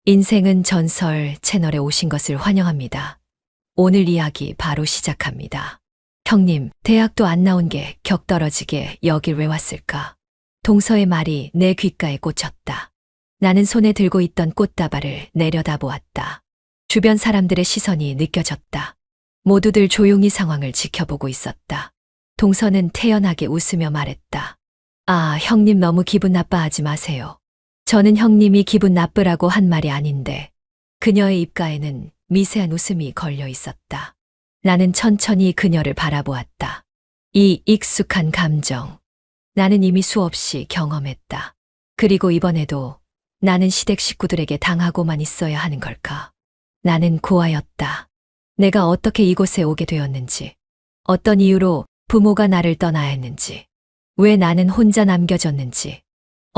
인생은 전설 채널에 오신 것을 환영합니다. 오늘 이야기 바로 시작합니다. 형님, 대학도 안 나온 게 격떨어지게 여길 왜 왔을까? 동서의 말이 내 귓가에 꽂혔다. 나는 손에 들고 있던 꽃다발을 내려다보았다. 주변 사람들의 시선이 느껴졌다. 모두들 조용히 상황을 지켜보고 있었다. 동서는 태연하게 웃으며 말했다. 아, 형님 너무 기분 나빠하지 마세요. 저는 형님이 기분 나쁘라고 한 말이 아닌데. 그녀의 입가에는 미세한 웃음이 걸려 있었다. 나는 천천히 그녀를 바라보았다. 이 익숙한 감정. 나는 이미 수없이 경험했다. 그리고 이번에도 나는 시댁 식구들에게 당하고만 있어야 하는 걸까? 나는 고아였다. 내가 어떻게 이곳에 오게 되었는지, 어떤 이유로 부모가 나를 떠나야 했는지, 왜 나는 혼자 남겨졌는지.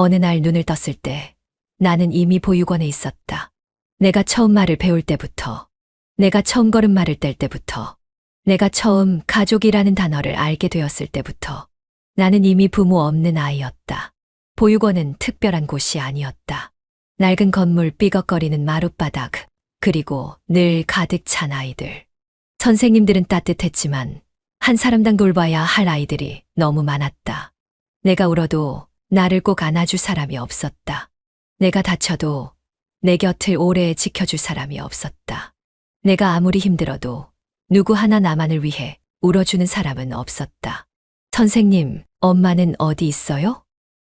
어느 날 눈을 떴을 때 나는 이미 보육원에 있었다. 내가 처음 말을 배울 때부터, 내가 처음 걸음마를 뗄 때부터, 내가 처음 가족이라는 단어를 알게 되었을 때부터 나는 이미 부모 없는 아이였다. 보육원은 특별한 곳이 아니었다. 낡은 건물, 삐걱거리는 마룻바닥, 그리고 늘 가득 찬 아이들. 선생님들은 따뜻했지만 한 사람당 돌봐야 할 아이들이 너무 많았다. 내가 울어도 나를 꼭 안아줄 사람이 없었다. 내가 다쳐도 내 곁을 오래 지켜줄 사람이 없었다. 내가 아무리 힘들어도 누구 하나 나만을 위해 울어주는 사람은 없었다. 선생님, 엄마는 어디 있어요?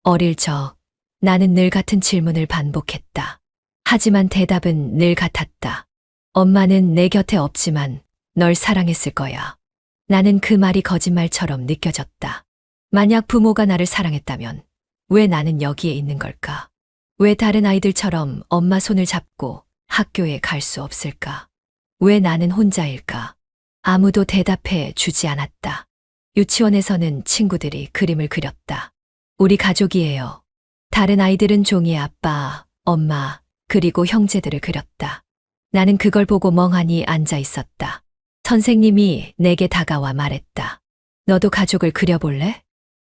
어릴 적 나는 늘 같은 질문을 반복했다. 하지만 대답은 늘 같았다. 엄마는 내 곁에 없지만 널 사랑했을 거야. 나는 그 말이 거짓말처럼 느껴졌다. 만약 부모가 나를 사랑했다면 왜 나는 여기에 있는 걸까? 왜 다른 아이들처럼 엄마 손을 잡고 학교에 갈 수 없을까? 왜 나는 혼자일까? 아무도 대답해 주지 않았다. 유치원에서는 친구들이 그림을 그렸다. 우리 가족이에요. 다른 아이들은 종이에 아빠, 엄마, 그리고 형제들을 그렸다. 나는 그걸 보고 멍하니 앉아 있었다. 선생님이 내게 다가와 말했다. 너도 가족을 그려볼래?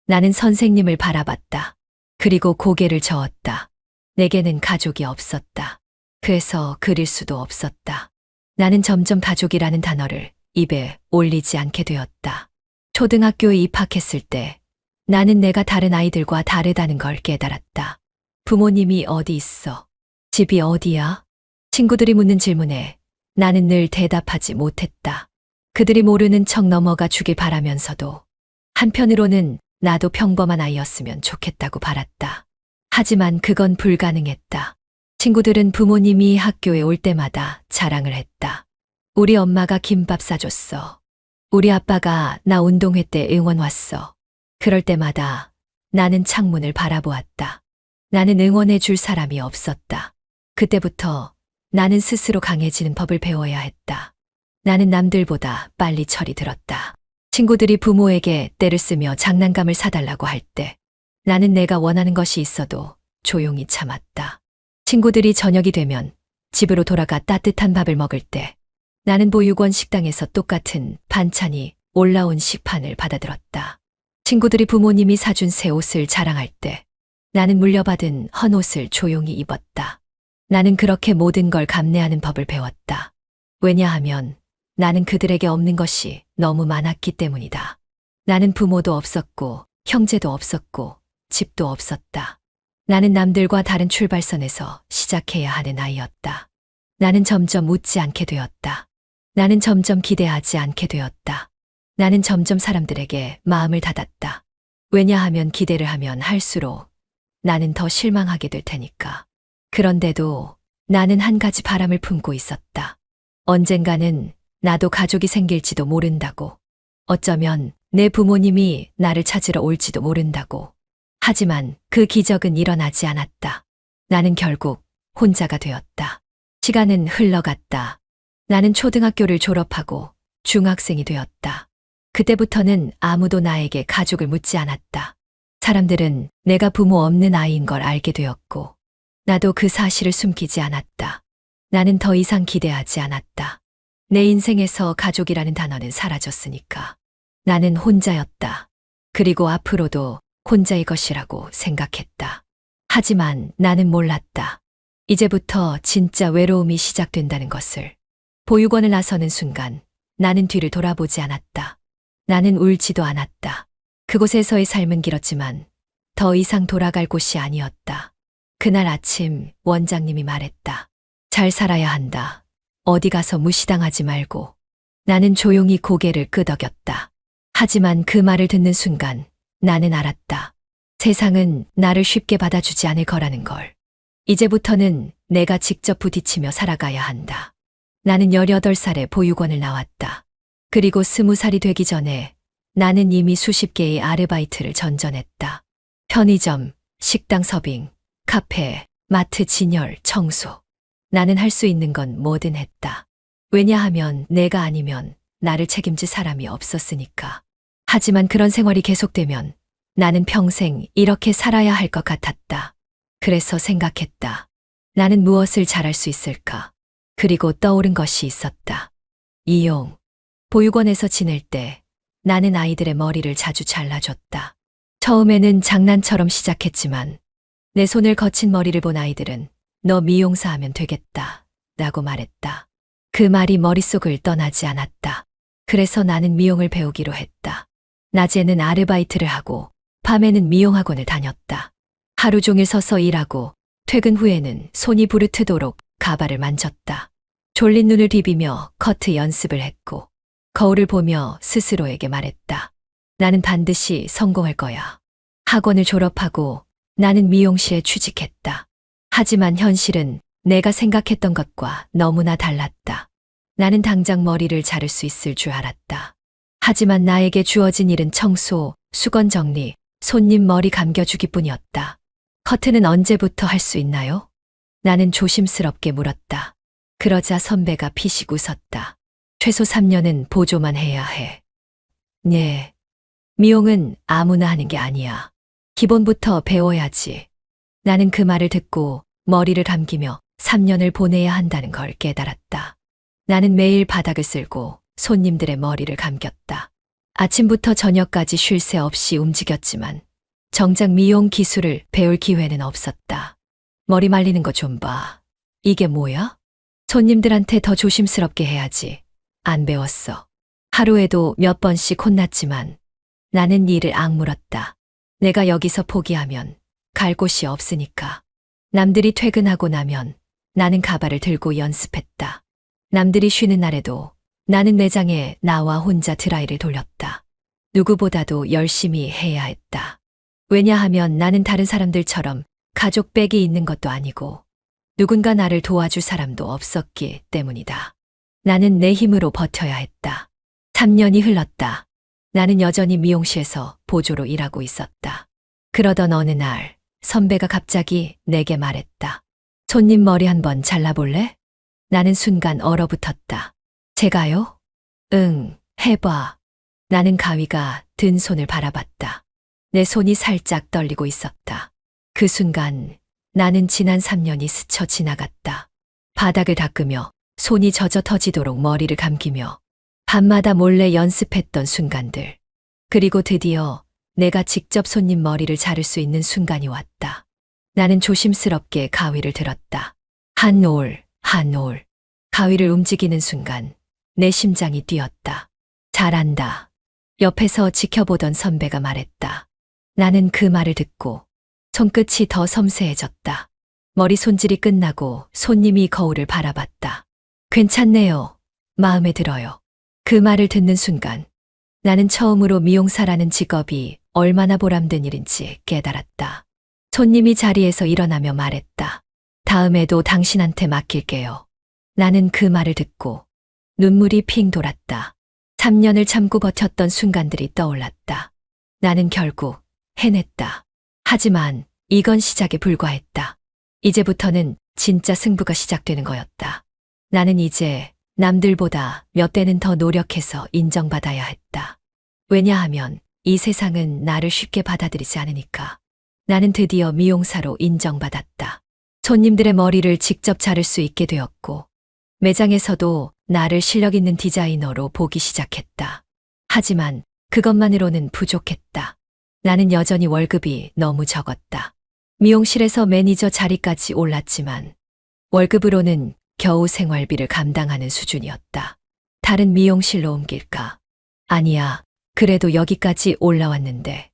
나는 선생님을 바라봤다. 그리고 고개를 저었다. 내게는 가족이 없었다. 그래서 그릴 수도 없었다. 나는 점점 가족이라는 단어를 입에 올리지 않게 되었다. 초등학교에 입학했을 때 나는 내가 다른 아이들과 다르다는 걸 깨달았다. 부모님이 어디 있어? 집이 어디야? 친구들이 묻는 질문에 나는 늘 대답하지 못했다. 그들이 모르는 척 넘어가 주길 바라면서도 한편으로는 나도 평범한 아이였으면 좋겠다고 바랐다. 하지만 그건 불가능했다. 친구들은 부모님이 학교에 올 때마다 자랑을 했다. 우리 엄마가 김밥 싸줬어. 우리 아빠가 나 운동회 때 응원 왔어. 그럴 때마다 나는 창문을 바라보았다. 나는 응원해 줄 사람이 없었다. 그때부터 나는 스스로 강해지는 법을 배워야 했다. 나는 남들보다 빨리 철이 들었다. 친구들이 부모에게 떼를 쓰며 장난감을 사달라고 할 때 나는 내가 원하는 것이 있어도 조용히 참았다. 친구들이 저녁이 되면 집으로 돌아가 따뜻한 밥을 먹을 때 나는 보육원 식당에서 똑같은 반찬이 올라온 식판을 받아들었다. 친구들이 부모님이 사준 새 옷을 자랑할 때 나는 물려받은 헌 옷을 조용히 입었다. 나는 그렇게 모든 걸 감내하는 법을 배웠다. 왜냐하면 나는 그들에게 없는 것이 너무 많았기 때문이다. 나는 부모도 없었고 형제도 없었고 집도 없었다. 나는 남들과 다른 출발선에서 시작해야 하는 아이였다. 나는 점점 웃지 않게 되었다. 나는 점점 기대하지 않게 되었다. 나는 점점 사람들에게 마음을 닫았다. 왜냐하면 기대를 하면 할수록 나는 더 실망하게 될 테니까. 그런데도 나는 한 가지 바람을 품고 있었다. 언젠가는 나도 가족이 생길지도 모른다고. 어쩌면 내 부모님이 나를 찾으러 올지도 모른다고. 하지만 그 기적은 일어나지 않았다. 나는 결국 혼자가 되었다. 시간은 흘러갔다. 나는 초등학교를 졸업하고 중학생이 되었다. 그때부터는 아무도 나에게 가족을 묻지 않았다. 사람들은 내가 부모 없는 아이인 걸 알게 되었고, 나도 그 사실을 숨기지 않았다. 나는 더 이상 기대하지 않았다. 내 인생에서 가족이라는 단어는 사라졌으니까. 나는 혼자였다. 그리고 앞으로도 혼자의 것이라고 생각했다. 하지만 나는 몰랐다. 이제부터 진짜 외로움이 시작된다는 것을. 보육원을 나서는 순간 나는 뒤를 돌아보지 않았다. 나는 울지도 않았다. 그곳에서의 삶은 길었지만 더 이상 돌아갈 곳이 아니었다. 그날 아침 원장님이 말했다. 잘 살아야 한다. 어디 가서 무시당하지 말고. 나는 조용히 고개를 끄덕였다. 하지만 그 말을 듣는 순간 나는 알았다. 세상은 나를 쉽게 받아주지 않을 거라는 걸. 이제부터는 내가 직접 부딪히며 살아가야 한다. 나는 18살에 보육원을 나왔다. 그리고 20살이 되기 전에 나는 이미 수십 개의 아르바이트를 전전했다. 편의점, 식당 서빙, 카페, 마트 진열, 청소. 나는 할 수 있는 건 뭐든 했다. 왜냐하면 내가 아니면 나를 책임질 사람이 없었으니까. 하지만 그런 생활이 계속되면 나는 평생 이렇게 살아야 할 것 같았다. 그래서 생각했다. 나는 무엇을 잘할 수 있을까? 그리고 떠오른 것이 있었다. 이용. 보육원에서 지낼 때 나는 아이들의 머리를 자주 잘라줬다. 처음에는 장난처럼 시작했지만 내 손을 거친 머리를 본 아이들은 너 미용사 하면 되겠다 라고 말했다. 그 말이 머릿속을 떠나지 않았다. 그래서 나는 미용을 배우기로 했다. 낮에는 아르바이트를 하고 밤에는 미용학원을 다녔다. 하루 종일 서서 일하고 퇴근 후에는 손이 부르트도록 가발을 만졌다. 졸린 눈을 비비며 커트 연습을 했고 거울을 보며 스스로에게 말했다. 나는 반드시 성공할 거야. 학원을 졸업하고 나는 미용실에 취직했다. 하지만 현실은 내가 생각했던 것과 너무나 달랐다. 나는 당장 머리를 자를 수 있을 줄 알았다. 하지만 나에게 주어진 일은 청소, 수건 정리, 손님 머리 감겨주기뿐이었다. 커트는 언제부터 할 수 있나요? 나는 조심스럽게 물었다. 그러자 선배가 피식 웃었다. 최소 3년은 보조만 해야 해. 네. 미용은 아무나 하는 게 아니야. 기본부터 배워야지. 나는 그 말을 듣고 머리를 감기며 3년을 보내야 한다는 걸 깨달았다. 나는 매일 바닥을 쓸고 손님들의 머리를 감겼다. 아침부터 저녁까지 쉴 새 없이 움직였지만 정작 미용 기술을 배울 기회는 없었다. 머리 말리는 거 좀 봐. 이게 뭐야? 손님들한테 더 조심스럽게 해야지. 안 배웠어. 하루에도 몇 번씩 혼났지만 나는 이를 악물었다. 내가 여기서 포기하면 갈 곳이 없으니까. 남들이 퇴근하고 나면 나는 가발을 들고 연습했다. 남들이 쉬는 날에도 나는 매장에 나와 혼자 드라이를 돌렸다. 누구보다도 열심히 해야 했다. 왜냐하면 나는 다른 사람들처럼 가족백이 있는 것도 아니고 누군가 나를 도와줄 사람도 없었기 때문이다. 나는 내 힘으로 버텨야 했다. 3년이 흘렀다. 나는 여전히 미용실에서 보조로 일하고 있었다. 그러던 어느 날 선배가 갑자기 내게 말했다. 손님 머리 한번 잘라볼래? 나는 순간 얼어붙었다. 제가요? 응, 해봐. 나는 가위가 든 손을 바라봤다. 내 손이 살짝 떨리고 있었다. 그 순간 나는 지난 3년이 스쳐 지나갔다. 바닥을 닦으며 손이 젖어 터지도록 머리를 감기며 밤마다 몰래 연습했던 순간들. 그리고 드디어 내가 직접 손님 머리를 자를 수 있는 순간이 왔다. 나는 조심스럽게 가위를 들었다. 한 올, 한 올. 가위를 움직이는 순간 내 심장이 뛰었다. 잘한다. 옆에서 지켜보던 선배가 말했다. 나는 그 말을 듣고 손끝이 더 섬세해졌다. 머리 손질이 끝나고 손님이 거울을 바라봤다. 괜찮네요. 마음에 들어요. 그 말을 듣는 순간 나는 처음으로 미용사라는 직업이 얼마나 보람된 일인지 깨달았다. 손님이 자리에서 일어나며 말했다. 다음에도 당신한테 맡길게요. 나는 그 말을 듣고 눈물이 핑 돌았다. 3년을 참고 버텼던 순간들이 떠올랐다. 나는 결국 해냈다. 하지만 이건 시작에 불과했다. 이제부터는 진짜 승부가 시작되는 거였다. 나는 이제 남들보다 몇 배는 더 노력해서 인정받아야 했다. 왜냐하면 이 세상은 나를 쉽게 받아들이지 않으니까. 나는 드디어 미용사로 인정받았다. 손님들의 머리를 직접 자를 수 있게 되었고 매장에서도 나를 실력 있는 디자이너로 보기 시작했다. 하지만 그것만으로는 부족했다. 나는 여전히 월급이 너무 적었다. 미용실에서 매니저 자리까지 올랐지만 월급으로는 겨우 생활비를 감당하는 수준이었다. 다른 미용실로 옮길까? 아니야. 그래도 여기까지 올라왔는데.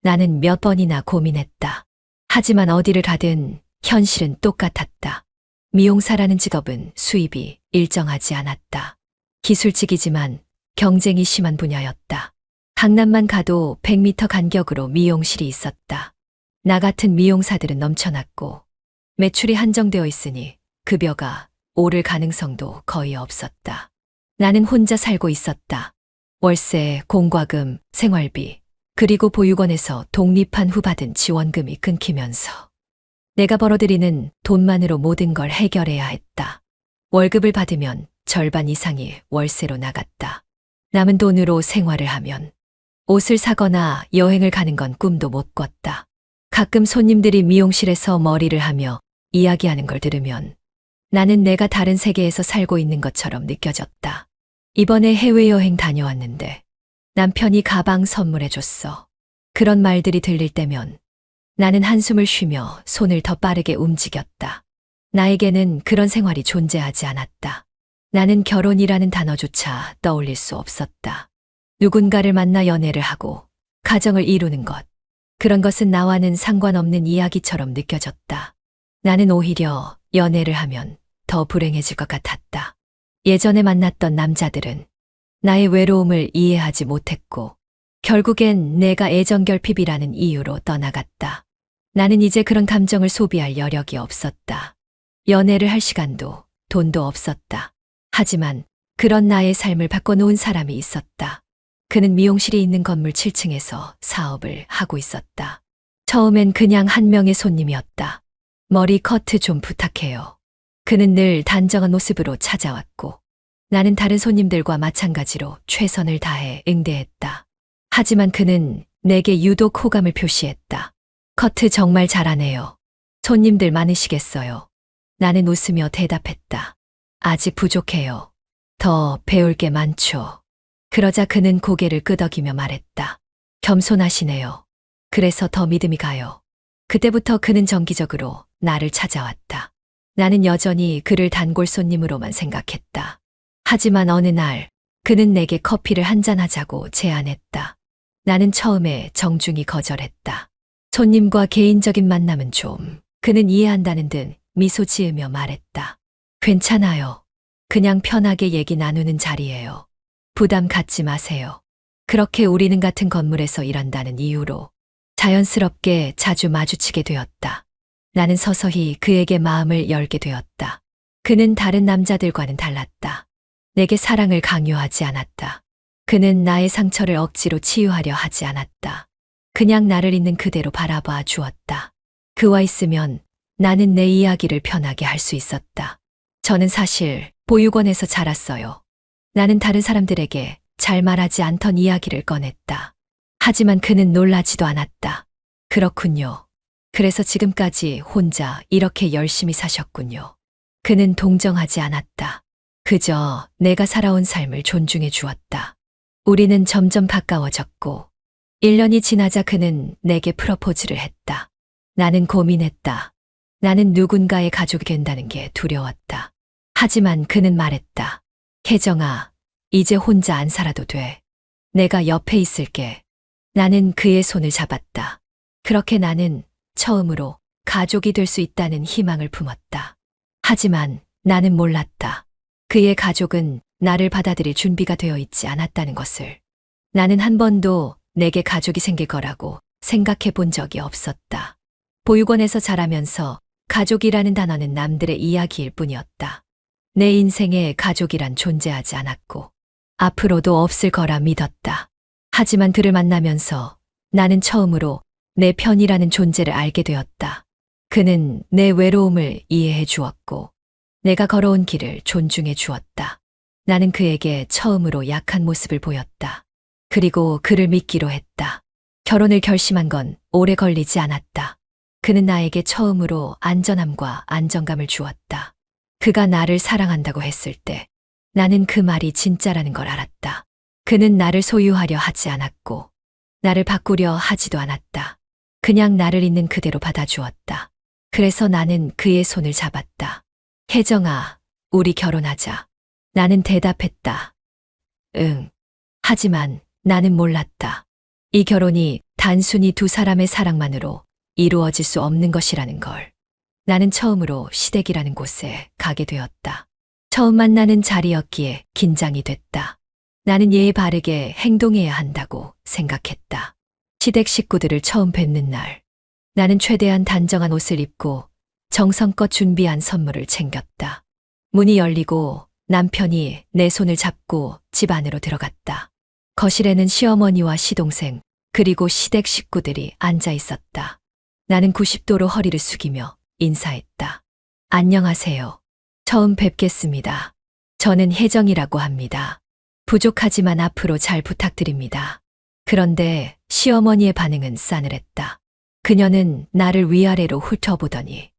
나는 몇 번이나 고민했다. 하지만 어디를 가든 현실은 똑같았다. 미용사라는 직업은 수입이 일정하지 않았다. 기술직이지만 경쟁이 심한 분야였다. 강남만 가도 100m 간격으로 미용실이 있었다. 나 같은 미용사들은 넘쳐났고 매출이 한정되어 있으니 급여가 오를 가능성도 거의 없었다. 나는 혼자 살고 있었다. 월세, 공과금, 생활비, 그리고 보육원에서 독립한 후 받은 지원금이 끊기면서 내가 벌어들이는 돈만으로 모든 걸 해결해야 했다. 월급을 받으면 절반 이상이 월세로 나갔다. 남은 돈으로 생활을 하면 옷을 사거나 여행을 가는 건 꿈도 못 꿨다. 가끔 손님들이 미용실에서 머리를 하며 이야기하는 걸 들으면 나는 내가 다른 세계에서 살고 있는 것처럼 느껴졌다. 이번에 해외여행 다녀왔는데 남편이 가방 선물해줬어. 그런 말들이 들릴 때면 나는 한숨을 쉬며 손을 더 빠르게 움직였다. 나에게는 그런 생활이 존재하지 않았다. 나는 결혼이라는 단어조차 떠올릴 수 없었다. 누군가를 만나 연애를 하고 가정을 이루는 것. 그런 것은 나와는 상관없는 이야기처럼 느껴졌다. 나는 오히려 연애를 하면 더 불행해질 것 같았다. 예전에 만났던 남자들은 나의 외로움을 이해하지 못했고 결국엔 내가 애정결핍이라는 이유로 떠나갔다. 나는 이제 그런 감정을 소비할 여력이 없었다. 연애를 할 시간도 돈도 없었다. 하지만 그런 나의 삶을 바꿔놓은 사람이 있었다. 그는 미용실이 있는 건물 7층에서 사업을 하고 있었다. 처음엔 그냥 한 명의 손님이었다. 머리 커트 좀 부탁해요. 그는 늘 단정한 모습으로 찾아왔고 나는 다른 손님들과 마찬가지로 최선을 다해 응대했다. 하지만 그는 내게 유독 호감을 표시했다. 커트 정말 잘하네요. 손님들 많으시겠어요. 나는 웃으며 대답했다. 아직 부족해요. 더 배울 게 많죠. 그러자 그는 고개를 끄덕이며 말했다. 겸손하시네요. 그래서 더 믿음이 가요. 그때부터 그는 정기적으로 나를 찾아왔다. 나는 여전히 그를 단골 손님으로만 생각했다. 하지만 어느 날 그는 내게 커피를 한잔하자고 제안했다. 나는 처음에 정중히 거절했다. 손님과 개인적인 만남은 좀. 그는 이해한다는 듯 미소 지으며 말했다. 괜찮아요. 그냥 편하게 얘기 나누는 자리예요. 부담 갖지 마세요. 그렇게 우리는 같은 건물에서 일한다는 이유로 자연스럽게 자주 마주치게 되었다. 나는 서서히 그에게 마음을 열게 되었다. 그는 다른 남자들과는 달랐다. 내게 사랑을 강요하지 않았다. 그는 나의 상처를 억지로 치유하려 하지 않았다. 그냥 나를 있는 그대로 바라봐 주었다. 그와 있으면 나는 내 이야기를 편하게 할 수 있었다. 저는 사실 보육원에서 자랐어요. 나는 다른 사람들에게 잘 말하지 않던 이야기를 꺼냈다. 하지만 그는 놀라지도 않았다. 그렇군요. 그래서 지금까지 혼자 이렇게 열심히 사셨군요. 그는 동정하지 않았다. 그저 내가 살아온 삶을 존중해 주었다. 우리는 점점 가까워졌고 1년이 지나자 그는 내게 프러포즈를 했다. 나는 고민했다. 나는 누군가의 가족이 된다는 게 두려웠다. 하지만 그는 말했다. 혜정아, 이제 혼자 안 살아도 돼. 내가 옆에 있을게. 나는 그의 손을 잡았다. 그렇게 나는 처음으로 가족이 될 수 있다는 희망을 품었다. 하지만 나는 몰랐다. 그의 가족은 나를 받아들일 준비가 되어 있지 않았다는 것을. 나는 한 번도 내게 가족이 생길 거라고 생각해 본 적이 없었다. 보육원에서 자라면서 가족이라는 단어는 남들의 이야기일 뿐이었다. 내 인생에 가족이란 존재하지 않았고 앞으로도 없을 거라 믿었다. 하지만 그를 만나면서 나는 처음으로 내 편이라는 존재를 알게 되었다. 그는 내 외로움을 이해해 주었고 내가 걸어온 길을 존중해 주었다. 나는 그에게 처음으로 약한 모습을 보였다. 그리고 그를 믿기로 했다. 결혼을 결심한 건 오래 걸리지 않았다. 그는 나에게 처음으로 안전함과 안정감을 주었다. 그가 나를 사랑한다고 했을 때 나는 그 말이 진짜라는 걸 알았다. 그는 나를 소유하려 하지 않았고 나를 바꾸려 하지도 않았다. 그냥 나를 있는 그대로 받아주었다. 그래서 나는 그의 손을 잡았다. 혜정아, 우리 결혼하자. 나는 대답했다. 응. 하지만 나는 몰랐다. 이 결혼이 단순히 두 사람의 사랑만으로 이루어질 수 없는 것이라는 걸. 나는 처음으로 시댁이라는 곳에 가게 되었다. 처음 만나는 자리였기에 긴장이 됐다. 나는 예의 바르게 행동해야 한다고 생각했다. 시댁 식구들을 처음 뵙는 날, 나는 최대한 단정한 옷을 입고 정성껏 준비한 선물을 챙겼다. 문이 열리고 남편이 내 손을 잡고 집 안으로 들어갔다. 거실에는 시어머니와 시동생, 그리고 시댁 식구들이 앉아 있었다. 나는 90도로 허리를 숙이며 인사했다. 안녕하세요. 처음 뵙겠습니다. 저는 혜정이라고 합니다. 부족하지만 앞으로 잘 부탁드립니다. 그런데 시어머니의 반응은 싸늘했다. 그녀는 나를 위아래로 훑어보더니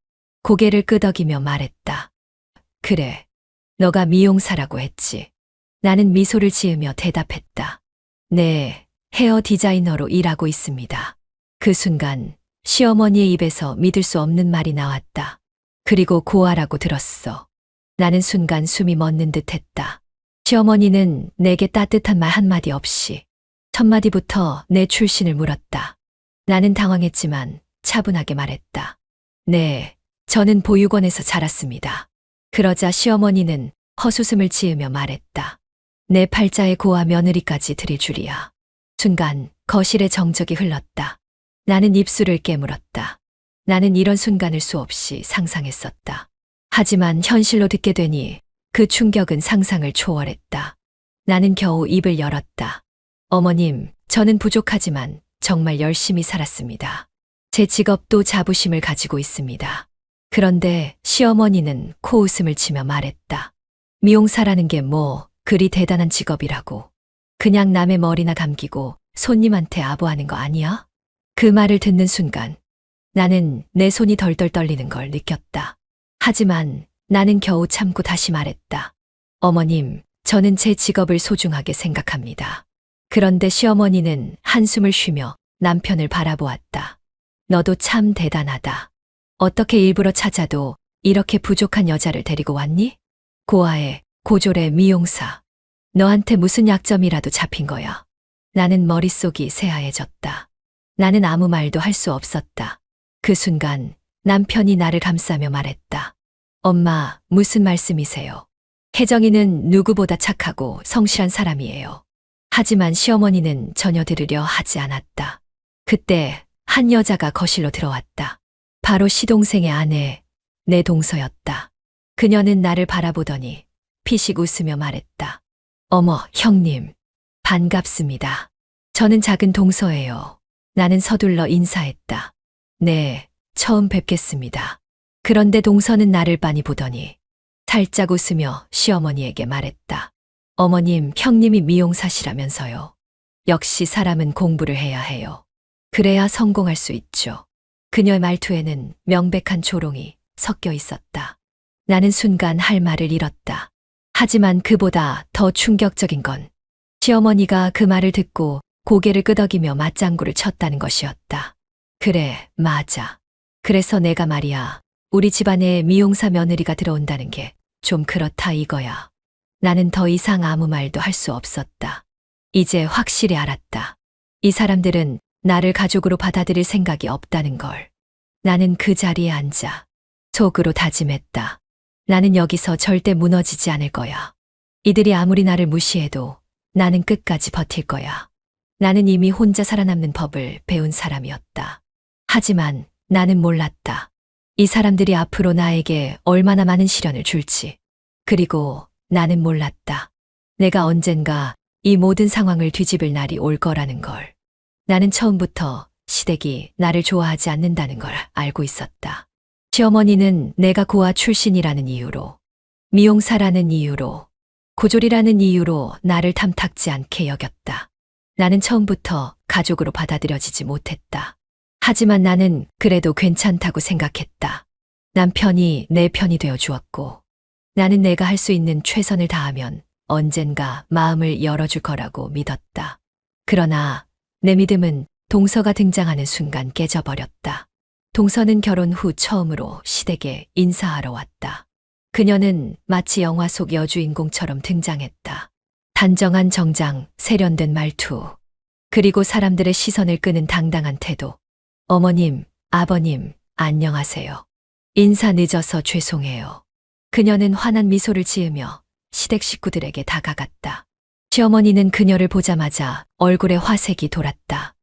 고개를 끄덕이며 말했다. 그래, 너가 미용사라고 했지. 나는 미소를 지으며 대답했다. 네, 헤어 디자이너로 일하고 있습니다. 그 순간 시어머니의 입에서 믿을 수 없는 말이 나왔다. 그리고 고아라고 들었어. 나는 순간 숨이 멎는 듯 했다. 시어머니는 내게 따뜻한 말 한마디 없이 첫 마디부터 내 출신을 물었다. 나는 당황했지만 차분하게 말했다. 네, 저는 보육원에서 자랐습니다. 그러자 시어머니는 헛웃음을 지으며 말했다. 내 팔자에 고아 며느리까지 드릴 줄이야. 순간 거실에 정적이 흘렀다. 나는 입술을 깨물었다. 나는 이런 순간을 수없이 상상했었다. 하지만 현실로 듣게 되니 그 충격은 상상을 초월했다. 나는 겨우 입을 열었다. 어머님, 저는 부족하지만 정말 열심히 살았습니다. 제 직업도 자부심을 가지고 있습니다. 그런데 시어머니는 코웃음을 치며 말했다. 미용사라는 게 뭐 그리 대단한 직업이라고. 그냥 남의 머리나 감기고 손님한테 아부하는 거 아니야? 그 말을 듣는 순간 나는 내 손이 덜덜 떨리는 걸 느꼈다. 하지만 나는 겨우 참고 다시 말했다. 어머님, 저는 제 직업을 소중하게 생각합니다. 그런데 시어머니는 한숨을 쉬며 남편을 바라보았다. 너도 참 대단하다. 어떻게 일부러 찾아도 이렇게 부족한 여자를 데리고 왔니? 고아의 고졸의 미용사. 너한테 무슨 약점이라도 잡힌 거야. 나는 머릿속이 새하얘졌다. 나는 아무 말도 할 수 없었다. 그 순간 남편이 나를 감싸며 말했다. 엄마, 무슨 말씀이세요? 혜정이는 누구보다 착하고 성실한 사람이에요. 하지만 시어머니는 전혀 들으려 하지 않았다. 그때 한 여자가 거실로 들어왔다. 바로 시동생의 아내, 내 동서였다. 그녀는 나를 바라보더니 피식 웃으며 말했다. 어머, 형님, 반갑습니다. 저는 작은 동서예요. 나는 서둘러 인사했다. 네, 처음 뵙겠습니다. 그런데 동서는 나를 빤히 보더니 살짝 웃으며 시어머니에게 말했다. 어머님, 형님이 미용사시라면서요. 역시 사람은 공부를 해야 해요. 그래야 성공할 수 있죠. 그녀의 말투에는 명백한 조롱이 섞여 있었다. 나는 순간 할 말을 잃었다. 하지만 그보다 더 충격적인 건 시어머니가 그 말을 듣고 고개를 끄덕이며 맞장구를 쳤다는 것이었다. 그래, 맞아. 그래서 내가 말이야, 우리 집안에 미용사 며느리가 들어온다는 게 좀 그렇다 이거야. 나는 더 이상 아무 말도 할 수 없었다. 이제 확실히 알았다. 이 사람들은 나를 가족으로 받아들일 생각이 없다는 걸. 나는 그 자리에 앉아 속으로 다짐했다. 나는 여기서 절대 무너지지 않을 거야. 이들이 아무리 나를 무시해도 나는 끝까지 버틸 거야. 나는 이미 혼자 살아남는 법을 배운 사람이었다. 하지만 나는 몰랐다. 이 사람들이 앞으로 나에게 얼마나 많은 시련을 줄지. 그리고 나는 몰랐다. 내가 언젠가 이 모든 상황을 뒤집을 날이 올 거라는 걸. 나는 처음부터 시댁이 나를 좋아하지 않는다는 걸 알고 있었다. 시어머니는 내가 고아 출신이라는 이유로, 미용사라는 이유로, 고졸이라는 이유로 나를 탐탁지 않게 여겼다. 나는 처음부터 가족으로 받아들여지지 못했다. 하지만 나는 그래도 괜찮다고 생각했다. 남편이 내 편이 되어 주었고, 나는 내가 할 수 있는 최선을 다하면 언젠가 마음을 열어줄 거라고 믿었다. 그러나 내 믿음은 동서가 등장하는 순간 깨져버렸다. 동서는 결혼 후 처음으로 시댁에 인사하러 왔다. 그녀는 마치 영화 속 여주인공처럼 등장했다. 단정한 정장, 세련된 말투, 그리고 사람들의 시선을 끄는 당당한 태도. 어머님, 아버님, 안녕하세요. 인사 늦어서 죄송해요. 그녀는 환한 미소를 지으며 시댁 식구들에게 다가갔다. 시어머니는 그녀를 보자마자 얼굴에 화색이 돌았다.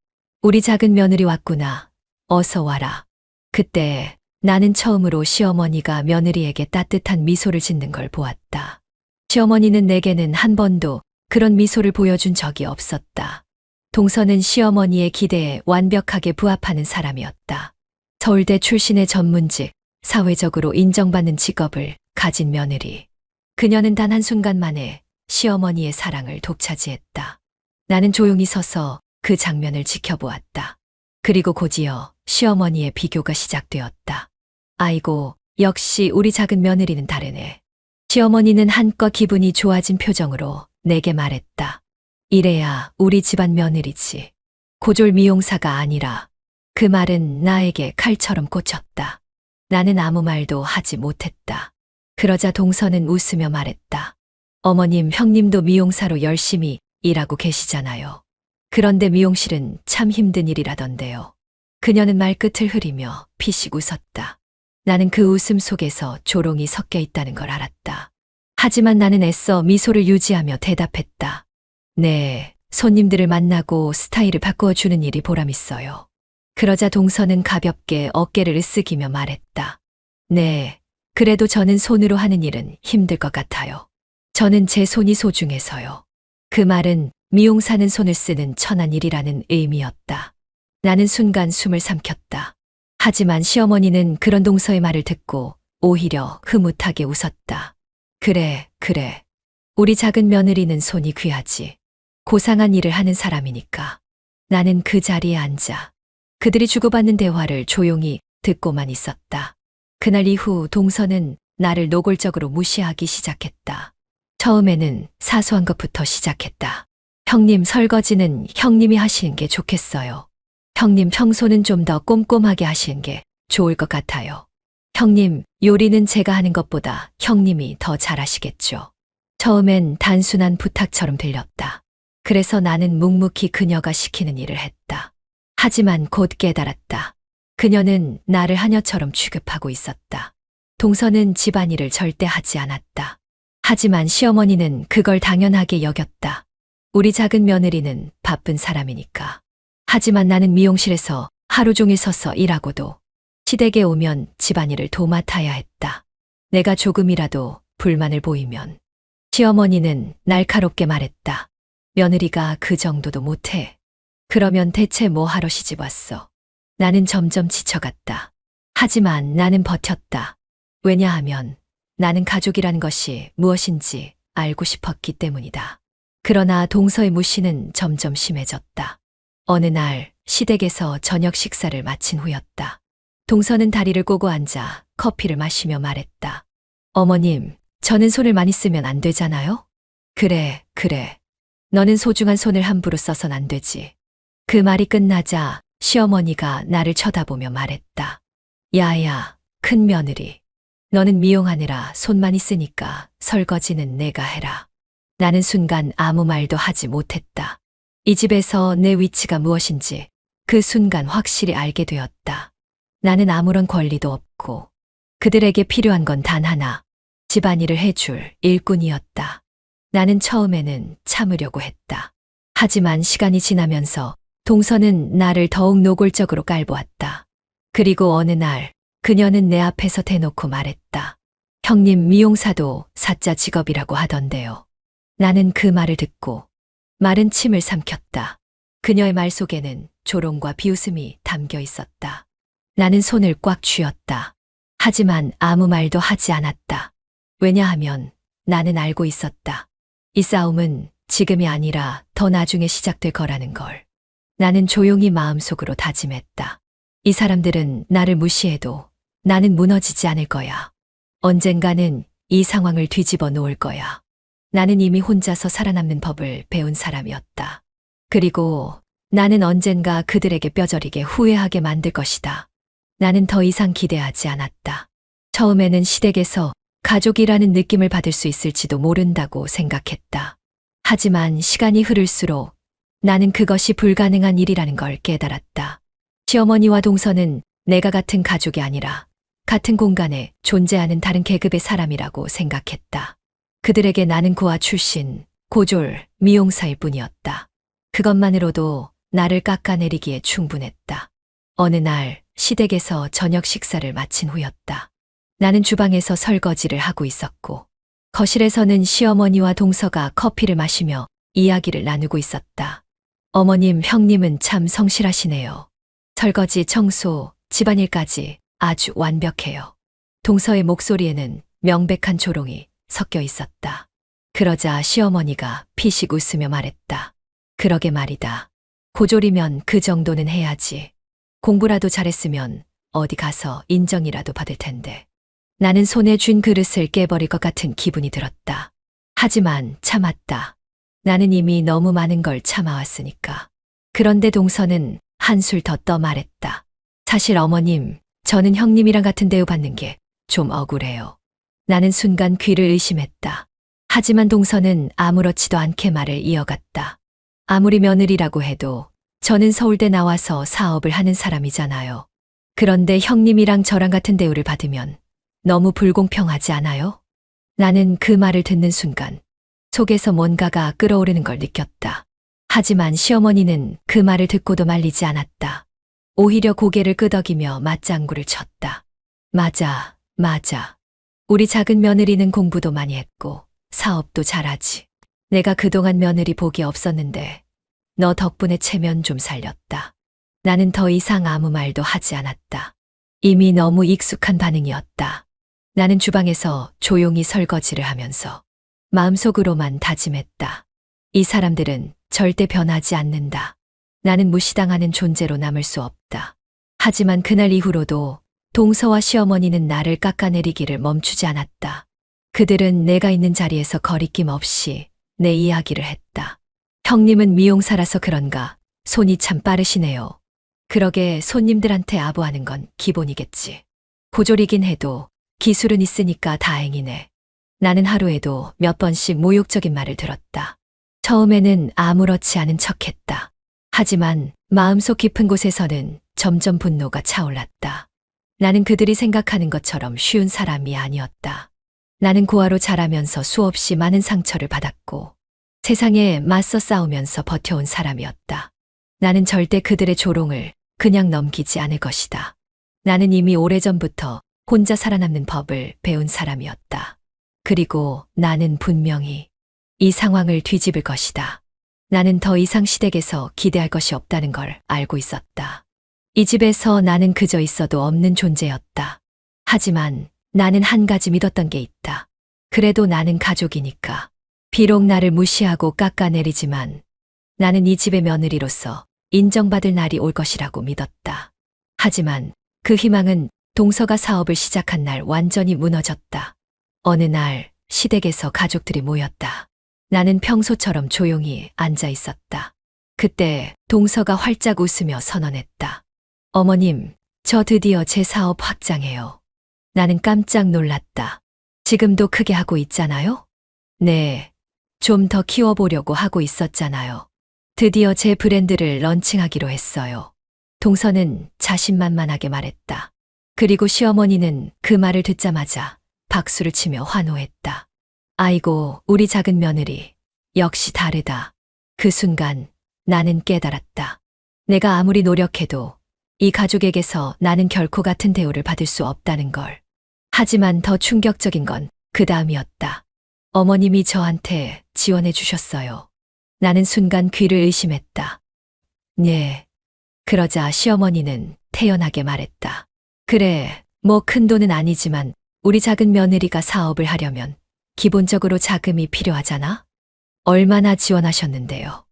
우리 작은 며느리 왔구나. 어서 와라. 그때 나는 처음으로 시어머니가 며느리에게 따뜻한 미소를 짓는 걸 보았다. 시어머니는 내게는 한 번도 그런 미소를 보여준 적이 없었다. 동서는 시어머니의 기대에 완벽하게 부합하는 사람이었다. 서울대 출신의 전문직, 사회적으로 인정받는 직업을 가진 며느리. 그녀는 단 한순간 만에 시어머니의 사랑을 독차지했다. 나는 조용히 서서 그 장면을 지켜보았다. 그리고 곧이어 시어머니의 비교가 시작되었다. 아이고, 역시 우리 작은 며느리는 다르네. 시어머니는 한껏 기분이 좋아진 표정으로 내게 말했다. 이래야 우리 집안 며느리지. 고졸 미용사가 아니라. 그 말은 나에게 칼처럼 꽂혔다. 나는 아무 말도 하지 못했다. 그러자 동서는 웃으며 말했다. 어머님, 형님도 미용사로 열심히 일하고 계시잖아요. 그런데 미용실은 참 힘든 일이라던데요. 그녀는 말끝을 흐리며 피식 웃었다. 나는 그 웃음 속에서 조롱이 섞여 있다는 걸 알았다. 하지만 나는 애써 미소를 유지하며 대답했다. 네, 손님들을 만나고 스타일을 바꾸어주는 일이 보람있어요. 그러자 동서는 가볍게 어깨를 으쓱이며 말했다. 네, 그래도 저는 손으로 하는 일은 힘들 것 같아요. 저는 제 손이 소중해서요. 그 말은 미용사는 손을 쓰는 천한 일이라는 의미였다. 나는 순간 숨을 삼켰다. 하지만 시어머니는 그런 동서의 말을 듣고 오히려 흐뭇하게 웃었다. 그래, 그래. 우리 작은 며느리는 손이 귀하지. 고상한 일을 하는 사람이니까. 나는 그 자리에 앉아 그들이 주고받는 대화를 조용히 듣고만 있었다. 그날 이후 동서는 나를 노골적으로 무시하기 시작했다. 처음에는 사소한 것부터 시작했다. 형님, 설거지는 형님이 하시는 게 좋겠어요. 형님, 청소는 좀 더 꼼꼼하게 하시는 게 좋을 것 같아요. 형님, 요리는 제가 하는 것보다 형님이 더 잘하시겠죠. 처음엔 단순한 부탁처럼 들렸다. 그래서 나는 묵묵히 그녀가 시키는 일을 했다. 하지만 곧 깨달았다. 그녀는 나를 하녀처럼 취급하고 있었다. 동서는 집안일을 절대 하지 않았다. 하지만 시어머니는 그걸 당연하게 여겼다. 우리 작은 며느리는 바쁜 사람이니까. 하지만 나는 미용실에서 하루 종일 서서 일하고도 시댁에 오면 집안일을 도맡아야 했다. 내가 조금이라도 불만을 보이면 시어머니는 날카롭게 말했다. 며느리가 그 정도도 못해. 그러면 대체 뭐 하러 시집 왔어? 나는 점점 지쳐갔다. 하지만 나는 버텼다. 왜냐하면 나는 가족이란 것이 무엇인지 알고 싶었기 때문이다. 그러나 동서의 무시는 점점 심해졌다. 어느 날 시댁에서 저녁 식사를 마친 후였다. 동서는 다리를 꼬고 앉아 커피를 마시며 말했다. 어머님, 저는 손을 많이 쓰면 안 되잖아요? 그래, 그래. 너는 소중한 손을 함부로 써선 안 되지. 그 말이 끝나자 시어머니가 나를 쳐다보며 말했다. 야야, 큰 며느리. 너는 미용하느라 손 많이 쓰니까 설거지는 내가 해라. 나는 순간 아무 말도 하지 못했다. 이 집에서 내 위치가 무엇인지 그 순간 확실히 알게 되었다. 나는 아무런 권리도 없고 그들에게 필요한 건 단 하나, 집안일을 해줄 일꾼이었다. 나는 처음에는 참으려고 했다. 하지만 시간이 지나면서 동서는 나를 더욱 노골적으로 깔보았다. 그리고 어느 날 그녀는 내 앞에서 대놓고 말했다. 형님, 미용사도 사자 직업이라고 하던데요. 나는 그 말을 듣고 마른 침을 삼켰다. 그녀의 말 속에는 조롱과 비웃음이 담겨 있었다. 나는 손을 꽉 쥐었다. 하지만 아무 말도 하지 않았다. 왜냐하면 나는 알고 있었다. 이 싸움은 지금이 아니라 더 나중에 시작될 거라는 걸. 나는 조용히 마음속으로 다짐했다. 이 사람들은 나를 무시해도 나는 무너지지 않을 거야. 언젠가는 이 상황을 뒤집어 놓을 거야. 나는 이미 혼자서 살아남는 법을 배운 사람이었다. 그리고 나는 언젠가 그들에게 뼈저리게 후회하게 만들 것이다. 나는 더 이상 기대하지 않았다. 처음에는 시댁에서 가족이라는 느낌을 받을 수 있을지도 모른다고 생각했다. 하지만 시간이 흐를수록 나는 그것이 불가능한 일이라는 걸 깨달았다. 시어머니와 동서는 내가 같은 가족이 아니라 같은 공간에 존재하는 다른 계급의 사람이라고 생각했다. 그들에게 나는 고아 출신, 고졸, 미용사일 뿐이었다. 그것만으로도 나를 깎아내리기에 충분했다. 어느 날 시댁에서 저녁 식사를 마친 후였다. 나는 주방에서 설거지를 하고 있었고 거실에서는 시어머니와 동서가 커피를 마시며 이야기를 나누고 있었다. 어머님, 형님은 참 성실하시네요. 설거지, 청소, 집안일까지 아주 완벽해요. 동서의 목소리에는 명백한 조롱이 섞여 있었다. 그러자 시어머니가 피식 웃으며 말했다. 그러게 말이다. 고졸이면 그 정도는 해야지. 공부라도 잘했으면 어디 가서 인정이라도 받을 텐데. 나는 손에 쥔 그릇을 깨버릴 것 같은 기분이 들었다. 하지만 참았다. 나는 이미 너무 많은 걸 참아왔으니까. 그런데 동서는 한술 더 떠 말했다. 사실 어머님, 저는 형님이랑 같은 대우 받는 게 좀 억울해요. 나는 순간 귀를 의심했다. 하지만 동서는 아무렇지도 않게 말을 이어갔다. 아무리 며느리라고 해도 저는 서울대 나와서 사업을 하는 사람이잖아요. 그런데 형님이랑 저랑 같은 대우를 받으면 너무 불공평하지 않아요? 나는 그 말을 듣는 순간 속에서 뭔가가 끓어오르는 걸 느꼈다. 하지만 시어머니는 그 말을 듣고도 말리지 않았다. 오히려 고개를 끄덕이며 맞장구를 쳤다. 맞아, 맞아. 우리 작은 며느리는 공부도 많이 했고 사업도 잘하지. 내가 그동안 며느리 복이 없었는데 너 덕분에 체면 좀 살렸다. 나는 더 이상 아무 말도 하지 않았다. 이미 너무 익숙한 반응이었다. 나는 주방에서 조용히 설거지를 하면서 마음속으로만 다짐했다. 이 사람들은 절대 변하지 않는다. 나는 무시당하는 존재로 남을 수 없다. 하지만 그날 이후로도 동서와 시어머니는 나를 깎아내리기를 멈추지 않았다. 그들은 내가 있는 자리에서 거리낌 없이 내 이야기를 했다. 형님은 미용사라서 그런가 손이 참 빠르시네요. 그러게 손님들한테 아부하는 건 기본이겠지. 고졸이긴 해도 기술은 있으니까 다행이네. 나는 하루에도 몇 번씩 모욕적인 말을 들었다. 처음에는 아무렇지 않은 척했다. 하지만 마음속 깊은 곳에서는 점점 분노가 차올랐다. 나는 그들이 생각하는 것처럼 쉬운 사람이 아니었다. 나는 고아로 자라면서 수없이 많은 상처를 받았고 세상에 맞서 싸우면서 버텨온 사람이었다. 나는 절대 그들의 조롱을 그냥 넘기지 않을 것이다. 나는 이미 오래전부터 혼자 살아남는 법을 배운 사람이었다. 그리고 나는 분명히 이 상황을 뒤집을 것이다. 나는 더 이상 시댁에서 기대할 것이 없다는 걸 알고 있었다. 이 집에서 나는 그저 있어도 없는 존재였다. 하지만 나는 한 가지 믿었던 게 있다. 그래도 나는 가족이니까. 비록 나를 무시하고 깎아내리지만 나는 이 집의 며느리로서 인정받을 날이 올 것이라고 믿었다. 하지만 그 희망은 동서가 사업을 시작한 날 완전히 무너졌다. 어느 날 시댁에서 가족들이 모였다. 나는 평소처럼 조용히 앉아 있었다. 그때 동서가 활짝 웃으며 선언했다. 어머님, 저 드디어 제 사업 확장해요. 나는 깜짝 놀랐다. 지금도 크게 하고 있잖아요? 네, 좀 더 키워보려고 하고 있었잖아요. 드디어 제 브랜드를 런칭하기로 했어요. 동서는 자신만만하게 말했다. 그리고 시어머니는 그 말을 듣자마자 박수를 치며 환호했다. 아이고, 우리 작은 며느리, 역시 다르다. 그 순간 나는 깨달았다. 내가 아무리 노력해도 이 가족에게서 나는 결코 같은 대우를 받을 수 없다는 걸. 하지만 더 충격적인 건 그 다음이었다. 어머님이 저한테 지원해 주셨어요. 나는 순간 귀를 의심했다. 네. 그러자 시어머니는 태연하게 말했다. 그래, 뭐 큰 돈은 아니지만 우리 작은 며느리가 사업을 하려면 기본적으로 자금이 필요하잖아? 얼마나 지원하셨는데요?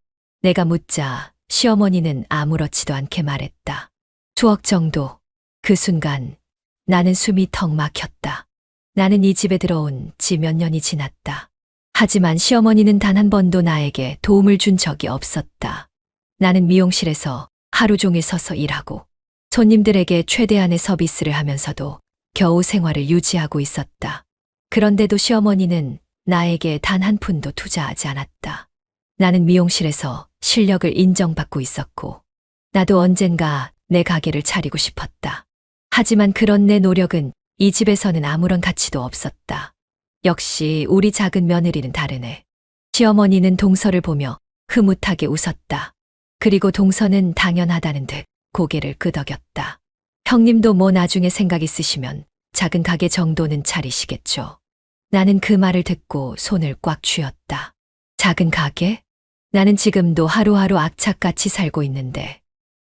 내가 묻자 시어머니는 아무렇지도 않게 말했다. 수억 정도. 그 순간 나는 숨이 턱 막혔다. 나는 이 집에 들어온 지 몇 년이 지났다. 하지만 시어머니는 단 한 번도 나에게 도움을 준 적이 없었다. 나는 미용실에서 하루 종일 서서 일하고 손님들에게 최대한의 서비스를 하면서도 겨우 생활을 유지하고 있었다. 그런데도 시어머니는 나에게 단 한 푼도 투자하지 않았다. 나는 미용실에서 실력을 인정받고 있었고, 나도 언젠가 내 가게를 차리고 싶었다. 하지만 그런 내 노력은 이 집에서는 아무런 가치도 없었다. 역시 우리 작은 며느리는 다르네. 시어머니는 동서를 보며 흐뭇하게 웃었다. 그리고 동서는 당연하다는 듯 고개를 끄덕였다. 형님도 뭐 나중에 생각 있으시면 작은 가게 정도는 차리시겠죠. 나는 그 말을 듣고 손을 꽉 쥐었다. 작은 가게? 나는 지금도 하루하루 악착같이 살고 있는데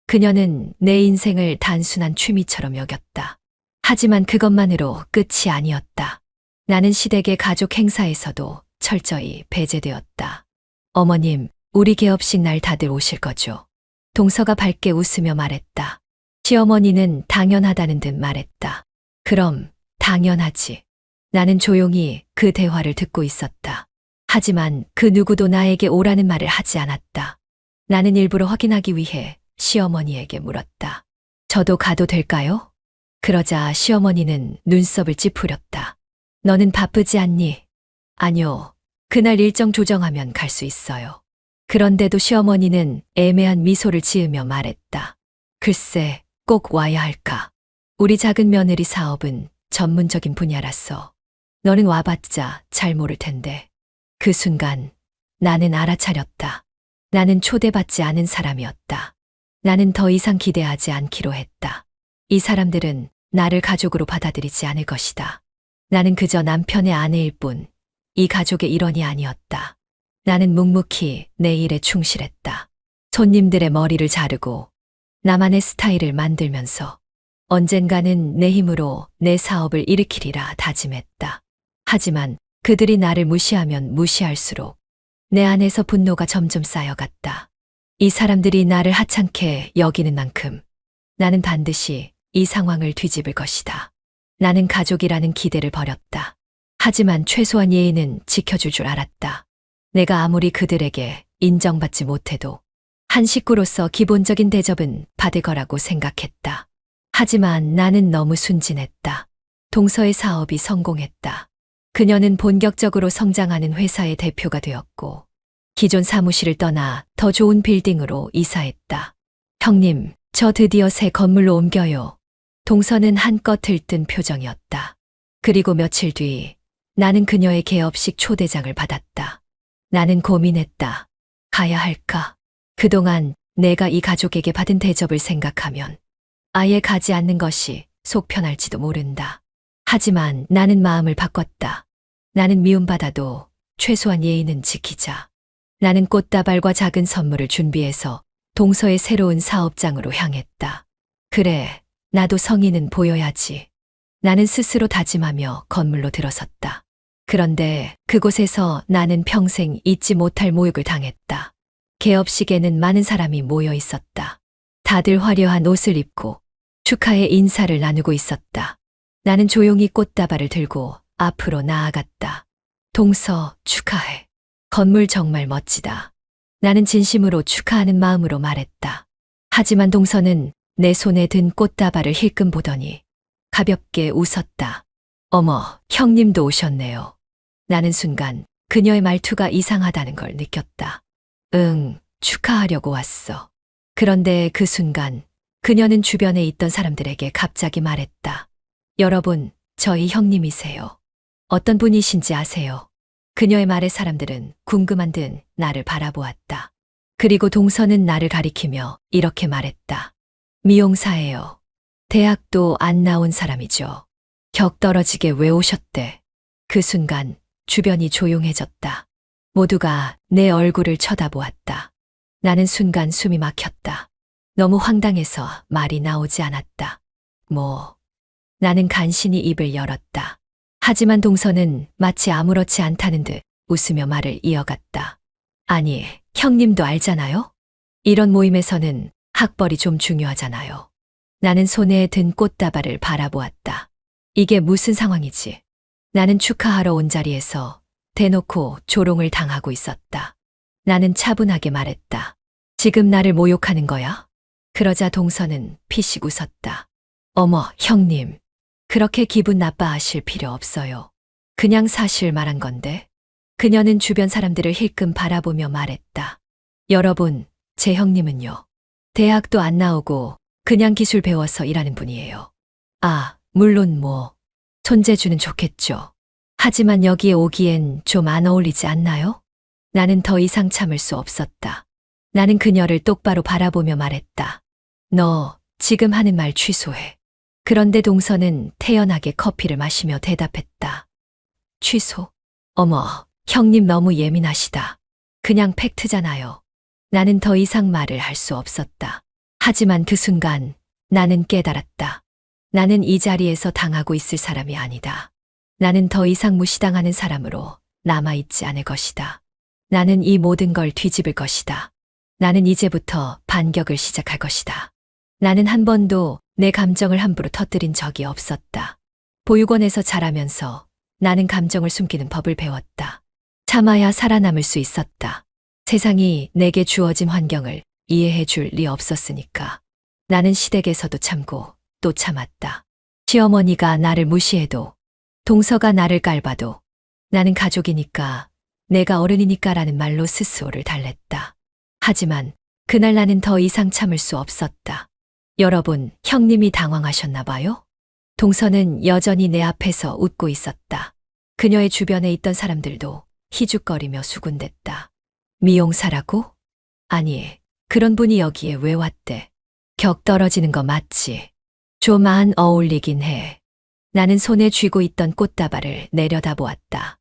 그녀는 내 인생을 단순한 취미처럼 여겼다. 하지만 그것만으로 끝이 아니었다. 나는 시댁의 가족 행사에서도 철저히 배제되었다. 어머님, 우리 개업식 날 다들 오실 거죠? 동서가 밝게 웃으며 말했다. 시어머니는 당연하다는 듯 말했다. 그럼 당연하지. 나는 조용히 그 대화를 듣고 있었다. 하지만 그 누구도 나에게 오라는 말을 하지 않았다. 나는 일부러 확인하기 위해 시어머니에게 물었다. 저도 가도 될까요? 그러자 시어머니는 눈썹을 찌푸렸다. 너는 바쁘지 않니? 아니요. 그날 일정 조정하면 갈 수 있어요. 그런데도 시어머니는 애매한 미소를 지으며 말했다. 글쎄, 꼭 와야 할까? 우리 작은 며느리 사업은 전문적인 분야라서 너는 와봤자 잘 모를 텐데. 그 순간 나는 알아차렸다. 나는 초대받지 않은 사람이었다. 나는 더 이상 기대하지 않기로 했다. 이 사람들은 나를 가족으로 받아들이지 않을 것이다. 나는 그저 남편의 아내일 뿐, 이 가족의 일원이 아니었다. 나는 묵묵히 내 일에 충실했다. 손님들의 머리를 자르고 나만의 스타일을 만들면서 언젠가는 내 힘으로 내 사업을 일으키리라 다짐했다. 하지만 그들이 나를 무시하면 무시할수록 내 안에서 분노가 점점 쌓여갔다. 이 사람들이 나를 하찮게 여기는 만큼 나는 반드시 이 상황을 뒤집을 것이다. 나는 가족이라는 기대를 버렸다. 하지만 최소한 예의는 지켜줄 줄 알았다. 내가 아무리 그들에게 인정받지 못해도 한 식구로서 기본적인 대접은 받을 거라고 생각했다. 하지만 나는 너무 순진했다. 동서의 사업이 성공했다. 그녀는 본격적으로 성장하는 회사의 대표가 되었고 기존 사무실을 떠나 더 좋은 빌딩으로 이사했다. 형님, 저 드디어 새 건물로 옮겨요. 동서는 한껏 들뜬 표정이었다. 그리고 며칠 뒤 나는 그녀의 개업식 초대장을 받았다. 나는 고민했다. 가야 할까? 그동안 내가 이 가족에게 받은 대접을 생각하면 아예 가지 않는 것이 속 편할지도 모른다. 하지만 나는 마음을 바꿨다. 나는 미움받아도 최소한 예의는 지키자. 나는 꽃다발과 작은 선물을 준비해서 동서의 새로운 사업장으로 향했다. 그래, 나도 성의는 보여야지. 나는 스스로 다짐하며 건물로 들어섰다. 그런데 그곳에서 나는 평생 잊지 못할 모욕을 당했다. 개업식에는 많은 사람이 모여 있었다. 다들 화려한 옷을 입고 축하의 인사를 나누고 있었다. 나는 조용히 꽃다발을 들고 앞으로 나아갔다. 동서, 축하해. 건물 정말 멋지다. 나는 진심으로 축하하는 마음으로 말했다. 하지만 동서는 내 손에 든 꽃다발을 힐끔 보더니 가볍게 웃었다. 어머, 형님도 오셨네요. 나는 순간 그녀의 말투가 이상하다는 걸 느꼈다. 응, 축하하려고 왔어. 그런데 그 순간 그녀는 주변에 있던 사람들에게 갑자기 말했다. 여러분, 저희 형님이세요. 어떤 분이신지 아세요? 그녀의 말에 사람들은 궁금한 듯 나를 바라보았다. 그리고 동서는 나를 가리키며 이렇게 말했다. 미용사예요. 대학도 안 나온 사람이죠. 격 떨어지게 왜 오셨대? 그 순간 주변이 조용해졌다. 모두가 내 얼굴을 쳐다보았다. 나는 순간 숨이 막혔다. 너무 황당해서 말이 나오지 않았다. 나는 간신히 입을 열었다. 하지만 동서는 마치 아무렇지 않다는 듯 웃으며 말을 이어갔다. 아니, 형님도 알잖아요? 이런 모임에서는 학벌이 좀 중요하잖아요. 나는 손에 든 꽃다발을 바라보았다. 이게 무슨 상황이지? 나는 축하하러 온 자리에서 대놓고 조롱을 당하고 있었다. 나는 차분하게 말했다. 지금 나를 모욕하는 거야? 그러자 동서는 피식 웃었다. 어머, 형님. 그렇게 기분 나빠하실 필요 없어요. 그냥 사실 말한 건데. 그녀는 주변 사람들을 힐끔 바라보며 말했다. 여러분, 제 형님은요. 대학도 안 나오고 그냥 기술 배워서 일하는 분이에요. 아, 물론 손재주는 좋겠죠. 하지만 여기에 오기엔 좀 안 어울리지 않나요? 나는 더 이상 참을 수 없었다. 나는 그녀를 똑바로 바라보며 말했다. 너 지금 하는 말 취소해. 그런데 동서는 태연하게 커피를 마시며 대답했다. 취소? 어머, 형님 너무 예민하시다. 그냥 팩트잖아요. 나는 더 이상 말을 할 수 없었다. 하지만 그 순간 나는 깨달았다. 나는 이 자리에서 당하고 있을 사람이 아니다. 나는 더 이상 무시당하는 사람으로 남아있지 않을 것이다. 나는 이 모든 걸 뒤집을 것이다. 나는 이제부터 반격을 시작할 것이다. 나는 한 번도 내 감정을 함부로 터뜨린 적이 없었다. 보육원에서 자라면서 나는 감정을 숨기는 법을 배웠다. 참아야 살아남을 수 있었다. 세상이 내게 주어진 환경을 이해해 줄 리 없었으니까. 나는 시댁에서도 참고 또 참았다. 시어머니가 나를 무시해도, 동서가 나를 깔봐도, 나는 가족이니까, 내가 어른이니까라는 말로 스스로를 달랬다. 하지만 그날 나는 더 이상 참을 수 없었다. 여러분, 형님이 당황하셨나 봐요? 동서는 여전히 내 앞에서 웃고 있었다. 그녀의 주변에 있던 사람들도 희죽거리며 수군댔다. 미용사라고? 아니, 그런 분이 여기에 왜 왔대? 격 떨어지는 거 맞지? 좀 안 어울리긴 해. 나는 손에 쥐고 있던 꽃다발을 내려다보았다.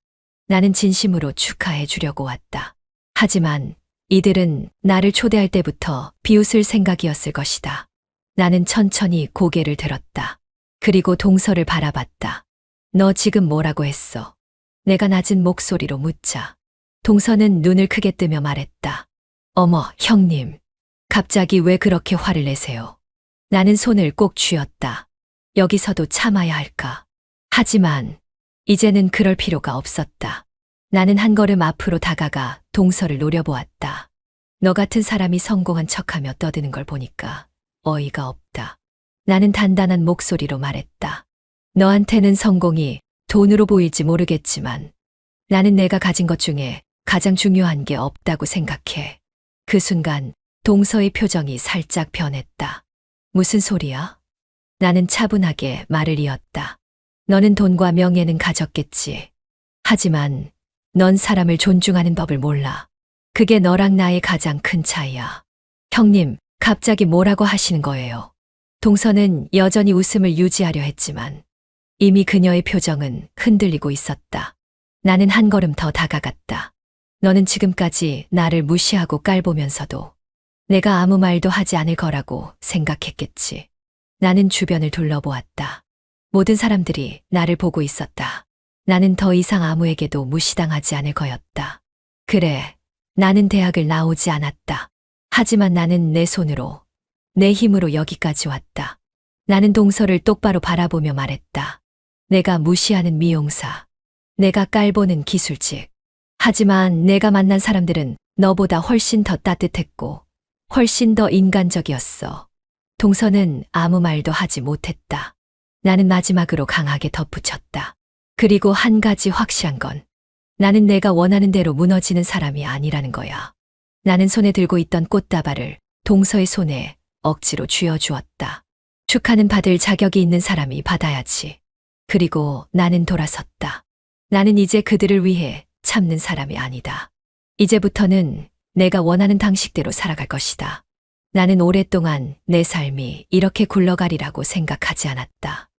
나는 진심으로 축하해 주려고 왔다. 하지만 이들은 나를 초대할 때부터 비웃을 생각이었을 것이다. 나는 천천히 고개를 들었다. 그리고 동서를 바라봤다. 너 지금 뭐라고 했어? 내가 낮은 목소리로 묻자. 동서는 눈을 크게 뜨며 말했다. 어머, 형님. 갑자기 왜 그렇게 화를 내세요? 나는 손을 꼭 쥐었다. 여기서도 참아야 할까? 하지만 이제는 그럴 필요가 없었다. 나는 한 걸음 앞으로 다가가 동서를 노려보았다. 너 같은 사람이 성공한 척하며 떠드는 걸 보니까 어이가 없다. 나는 단단한 목소리로 말했다. 너한테는 성공이 돈으로 보일지 모르겠지만 나는 내가 가진 것 중에 가장 중요한 게 없다고 생각해. 그 순간 동서의 표정이 살짝 변했다. 무슨 소리야? 나는 차분하게 말을 이었다. 너는 돈과 명예는 가졌겠지. 하지만 넌 사람을 존중하는 법을 몰라. 그게 너랑 나의 가장 큰 차이야. 형님, 갑자기 뭐라고 하시는 거예요? 동서는 여전히 웃음을 유지하려 했지만 이미 그녀의 표정은 흔들리고 있었다. 나는 한 걸음 더 다가갔다. 너는 지금까지 나를 무시하고 깔보면서도 내가 아무 말도 하지 않을 거라고 생각했겠지. 나는 주변을 둘러보았다. 모든 사람들이 나를 보고 있었다. 나는 더 이상 아무에게도 무시당하지 않을 거였다. 그래, 나는 대학을 나오지 않았다. 하지만 나는 내 손으로, 내 힘으로 여기까지 왔다. 나는 동서를 똑바로 바라보며 말했다. 내가 무시하는 미용사, 내가 깔보는 기술직. 하지만 내가 만난 사람들은 너보다 훨씬 더 따뜻했고 훨씬 더 인간적이었어. 동서는 아무 말도 하지 못했다. 나는 마지막으로 강하게 덧붙였다. 그리고 한 가지 확실한 건 나는 내가 원하는 대로 무너지는 사람이 아니라는 거야. 나는 손에 들고 있던 꽃다발을 동서의 손에 억지로 쥐어주었다. 축하는 받을 자격이 있는 사람이 받아야지. 그리고 나는 돌아섰다. 나는 이제 그들을 위해 참는 사람이 아니다. 이제부터는 내가 원하는 방식대로 살아갈 것이다. 나는 오랫동안 내 삶이 이렇게 굴러가리라고 생각하지 않았다.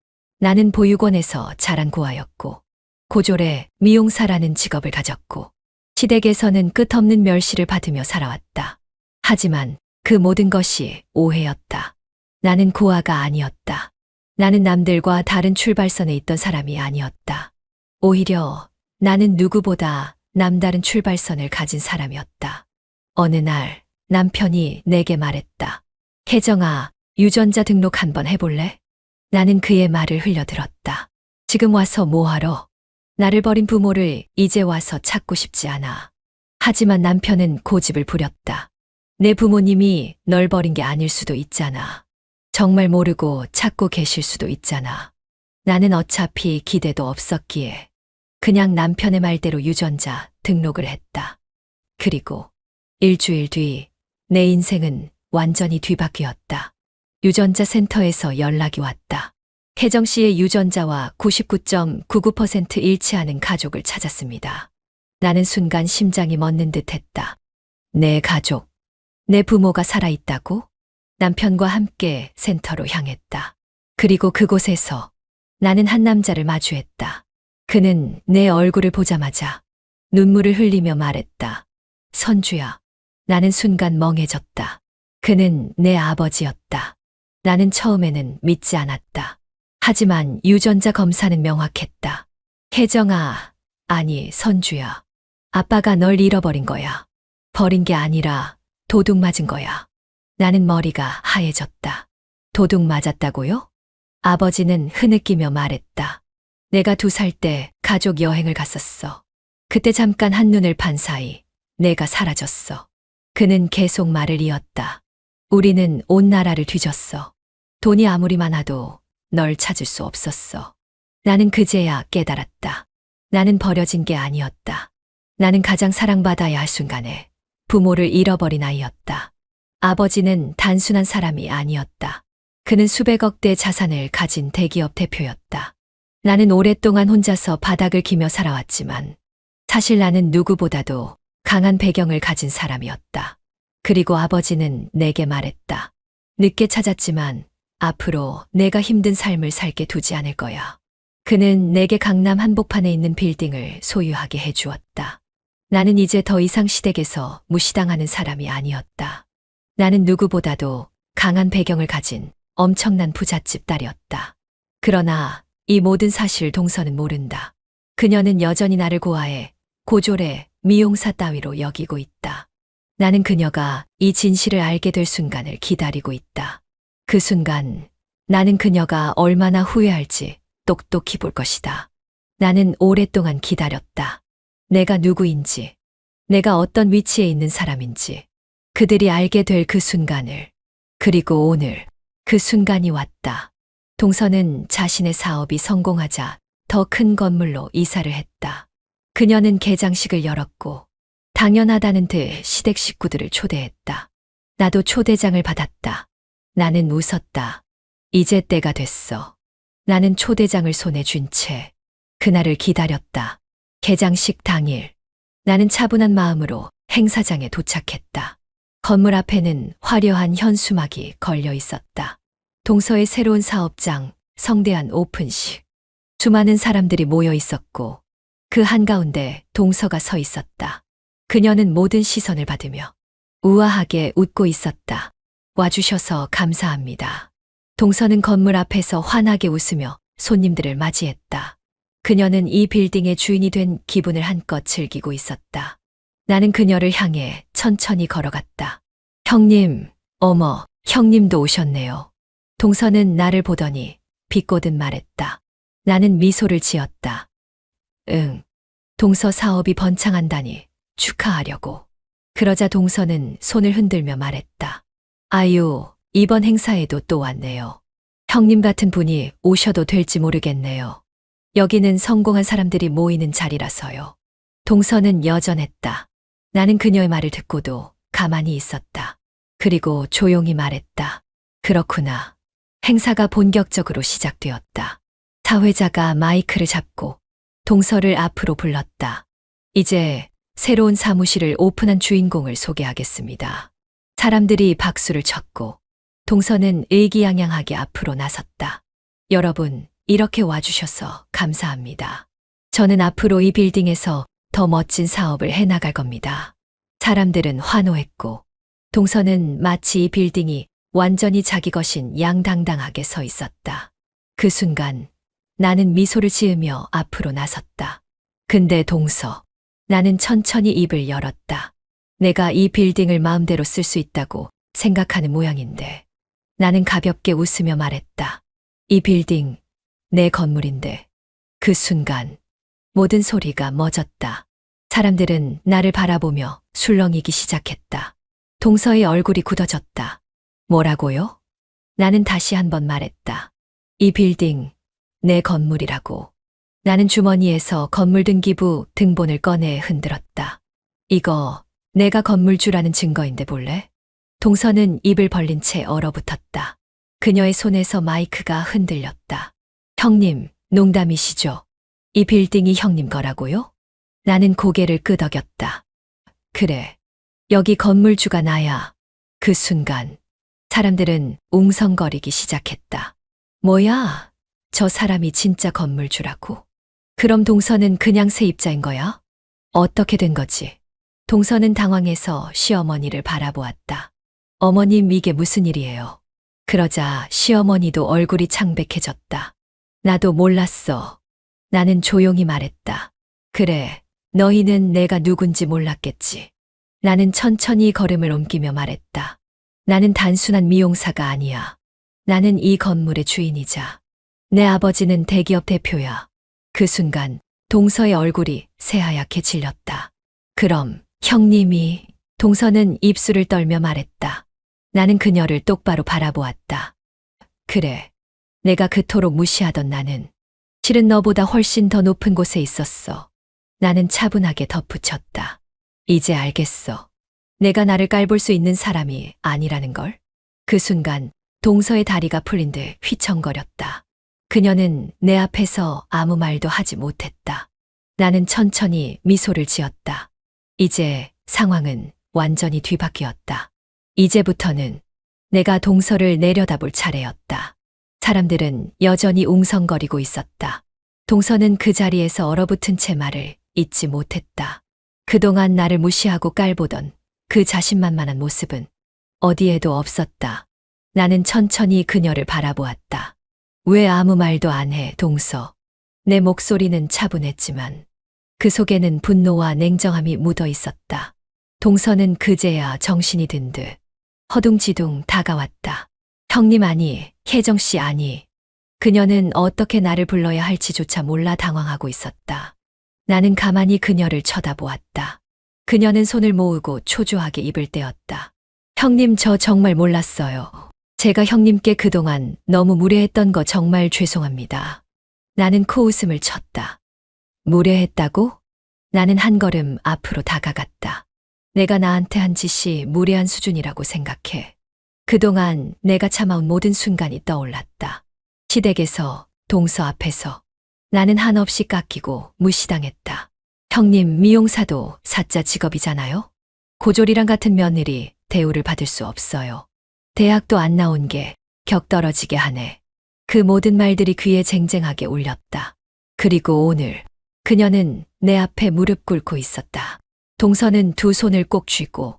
나는 보육원에서 자란 고아였고 고졸의 미용사라는 직업을 가졌고 시댁에서는 끝없는 멸시를 받으며 살아왔다. 하지만 그 모든 것이 오해였다. 나는 고아가 아니었다. 나는 남들과 다른 출발선에 있던 사람이 아니었다. 오히려 나는 누구보다 남다른 출발선을 가진 사람이었다. 어느 날 남편이 내게 말했다. 혜정아, 유전자 등록 한번 해볼래? 나는 그의 말을 흘려들었다. 지금 와서 뭐하러? 나를 버린 부모를 이제 와서 찾고 싶지 않아. 하지만 남편은 고집을 부렸다. 내 부모님이 널 버린 게 아닐 수도 있잖아. 정말 모르고 찾고 계실 수도 있잖아. 나는 어차피 기대도 없었기에. 그냥 남편의 말대로 유전자 등록을 했다. 그리고 일주일 뒤 내 인생은 완전히 뒤바뀌었다. 유전자 센터에서 연락이 왔다. 혜정 씨의 유전자와 99.99% 일치하는 가족을 찾았습니다. 나는 순간 심장이 멎는 듯 했다. 내 가족, 내 부모가 살아있다고? 남편과 함께 센터로 향했다. 그리고 그곳에서 나는 한 남자를 마주했다. 그는 내 얼굴을 보자마자 눈물을 흘리며 말했다. 선주야. 나는 순간 멍해졌다. 그는 내 아버지였다. 나는 처음에는 믿지 않았다. 하지만 유전자 검사는 명확했다. 혜정아, 아니 선주야. 아빠가 널 잃어버린 거야. 버린 게 아니라 도둑 맞은 거야. 나는 머리가 하얘졌다. 도둑 맞았다고요? 아버지는 흐느끼며 말했다. 내가 2살 때 가족 여행을 갔었어. 그때 잠깐 한눈을 판 사이 내가 사라졌어. 그는 계속 말을 이었다. 우리는 온 나라를 뒤졌어. 돈이 아무리 많아도 널 찾을 수 없었어. 나는 그제야 깨달았다. 나는 버려진 게 아니었다. 나는 가장 사랑받아야 할 순간에 부모를 잃어버린 아이였다. 아버지는 단순한 사람이 아니었다. 그는 수백억 대 자산을 가진 대기업 대표였다. 나는 오랫동안 혼자서 바닥을 기며 살아왔지만 사실 나는 누구보다도 강한 배경을 가진 사람이었다. 그리고 아버지는 내게 말했다. 늦게 찾았지만 앞으로 내가 힘든 삶을 살게 두지 않을 거야. 그는 내게 강남 한복판에 있는 빌딩을 소유하게 해주었다. 나는 이제 더 이상 시댁에서 무시당하는 사람이 아니었다. 나는 누구보다도 강한 배경을 가진 엄청난 부잣집 딸이었다. 그러나 이 모든 사실 동서는 모른다. 그녀는 여전히 나를 고아해 고졸의 미용사 따위로 여기고 있다. 나는 그녀가 이 진실을 알게 될 순간을 기다리고 있다. 그 순간 나는 그녀가 얼마나 후회할지 똑똑히 볼 것이다. 나는 오랫동안 기다렸다. 내가 누구인지, 내가 어떤 위치에 있는 사람인지, 그들이 알게 될 그 순간을. 그리고 오늘 그 순간이 왔다. 동서는 자신의 사업이 성공하자 더 큰 건물로 이사를 했다. 그녀는 개장식을 열었고 당연하다는 듯 시댁 식구들을 초대했다. 나도 초대장을 받았다. 나는 웃었다. 이제 때가 됐어. 나는 초대장을 손에 쥔 채 그날을 기다렸다. 개장식 당일 나는 차분한 마음으로 행사장에 도착했다. 건물 앞에는 화려한 현수막이 걸려 있었다. 동서의 새로운 사업장, 성대한 오픈식. 수많은 사람들이 모여 있었고 그 한가운데 동서가 서 있었다. 그녀는 모든 시선을 받으며 우아하게 웃고 있었다. 와주셔서 감사합니다. 동서는 건물 앞에서 환하게 웃으며 손님들을 맞이했다. 그녀는 이 빌딩의 주인이 된 기분을 한껏 즐기고 있었다. 나는 그녀를 향해 천천히 걸어갔다. 형님, 어머, 형님도 오셨네요. 동서는 나를 보더니 비꼬듯 말했다. 나는 미소를 지었다. 응. 동서 사업이 번창한다니 축하하려고. 그러자 동서는 손을 흔들며 말했다. 아유, 이번 행사에도 또 왔네요. 형님 같은 분이 오셔도 될지 모르겠네요. 여기는 성공한 사람들이 모이는 자리라서요. 동서는 여전했다. 나는 그녀의 말을 듣고도 가만히 있었다. 그리고 조용히 말했다. 그렇구나. 행사가 본격적으로 시작되었다. 사회자가 마이크를 잡고 동서를 앞으로 불렀다. 이제 새로운 사무실을 오픈한 주인공을 소개하겠습니다. 사람들이 박수를 쳤고 동서는 의기양양하게 앞으로 나섰다. 여러분, 이렇게 와주셔서 감사합니다. 저는 앞으로 이 빌딩에서 더 멋진 사업을 해나갈 겁니다. 사람들은 환호했고 동서는 마치 이 빌딩이 완전히 자기 것인 양당당하게 서 있었다. 그 순간 나는 미소를 지으며 앞으로 나섰다. 근데 동서, 나는 천천히 입을 열었다. 내가 이 빌딩을 마음대로 쓸 수 있다고 생각하는 모양인데 나는 가볍게 웃으며 말했다. 이 빌딩, 내 건물인데. 그 순간 모든 소리가 멎었다. 사람들은 나를 바라보며 술렁이기 시작했다. 동서의 얼굴이 굳어졌다. 뭐라고요? 나는 다시 한번 말했다. 이 빌딩, 내 건물이라고. 나는 주머니에서 건물등기부 등본을 꺼내 흔들었다. 이거 내가 건물주라는 증거인데 볼래? 동서는 입을 벌린 채 얼어붙었다. 그녀의 손에서 마이크가 흔들렸다. 형님, 농담이시죠? 이 빌딩이 형님 거라고요? 나는 고개를 끄덕였다. 그래. 여기 건물주가 나야. 그 순간 사람들은 웅성거리기 시작했다. 뭐야? 저 사람이 진짜 건물주라고? 그럼 동서는 그냥 세입자인 거야? 어떻게 된 거지? 동서는 당황해서 시어머니를 바라보았다. 어머님, 이게 무슨 일이에요? 그러자 시어머니도 얼굴이 창백해졌다. 나도 몰랐어. 나는 조용히 말했다. 그래, 너희는 내가 누군지 몰랐겠지. 나는 천천히 걸음을 옮기며 말했다. 나는 단순한 미용사가 아니야. 나는 이 건물의 주인이자 내 아버지는 대기업 대표야. 그 순간 동서의 얼굴이 새하얗게 질렸다. 그럼 형님이... 동서는 입술을 떨며 말했다. 나는 그녀를 똑바로 바라보았다. 그래, 내가 그토록 무시하던 나는 실은 너보다 훨씬 더 높은 곳에 있었어. 나는 차분하게 덧붙였다. 이제 알겠어. 내가 나를 깔볼 수 있는 사람이 아니라는 걸. 그 순간 동서의 다리가 풀린 듯 휘청거렸다. 그녀는 내 앞에서 아무 말도 하지 못했다. 나는 천천히 미소를 지었다. 이제 상황은 완전히 뒤바뀌었다. 이제부터는 내가 동서를 내려다볼 차례였다. 사람들은 여전히 웅성거리고 있었다. 동서는 그 자리에서 얼어붙은 채 말을 잇지 못했다. 그동안 나를 무시하고 깔보던 그 자신만만한 모습은 어디에도 없었다. 나는 천천히 그녀를 바라보았다. 왜 아무 말도 안 해, 동서? 내 목소리는 차분했지만 그 속에는 분노와 냉정함이 묻어 있었다. 동서는 그제야 정신이 든 듯 허둥지둥 다가왔다. 형님 아니, 혜정씨 아니. 그녀는 어떻게 나를 불러야 할지조차 몰라 당황하고 있었다. 나는 가만히 그녀를 쳐다보았다. 그녀는 손을 모으고 초조하게 입을 떼었다. 형님, 저 정말 몰랐어요. 제가 형님께 그동안 너무 무례했던 거 정말 죄송합니다. 나는 코웃음을 쳤다. 무례했다고? 나는 한 걸음 앞으로 다가갔다. 내가 나한테 한 짓이 무례한 수준이라고 생각해. 그동안 내가 참아온 모든 순간이 떠올랐다. 시댁에서, 동서 앞에서. 나는 한없이 깎이고 무시당했다. 형님, 미용사도 사자 직업이잖아요? 고졸이랑 같은 며느리 대우를 받을 수 없어요. 대학도 안 나온 게 격떨어지게 하네. 그 모든 말들이 귀에 쟁쟁하게 울렸다. 그리고 오늘 그녀는 내 앞에 무릎 꿇고 있었다. 동서는 두 손을 꼭 쥐고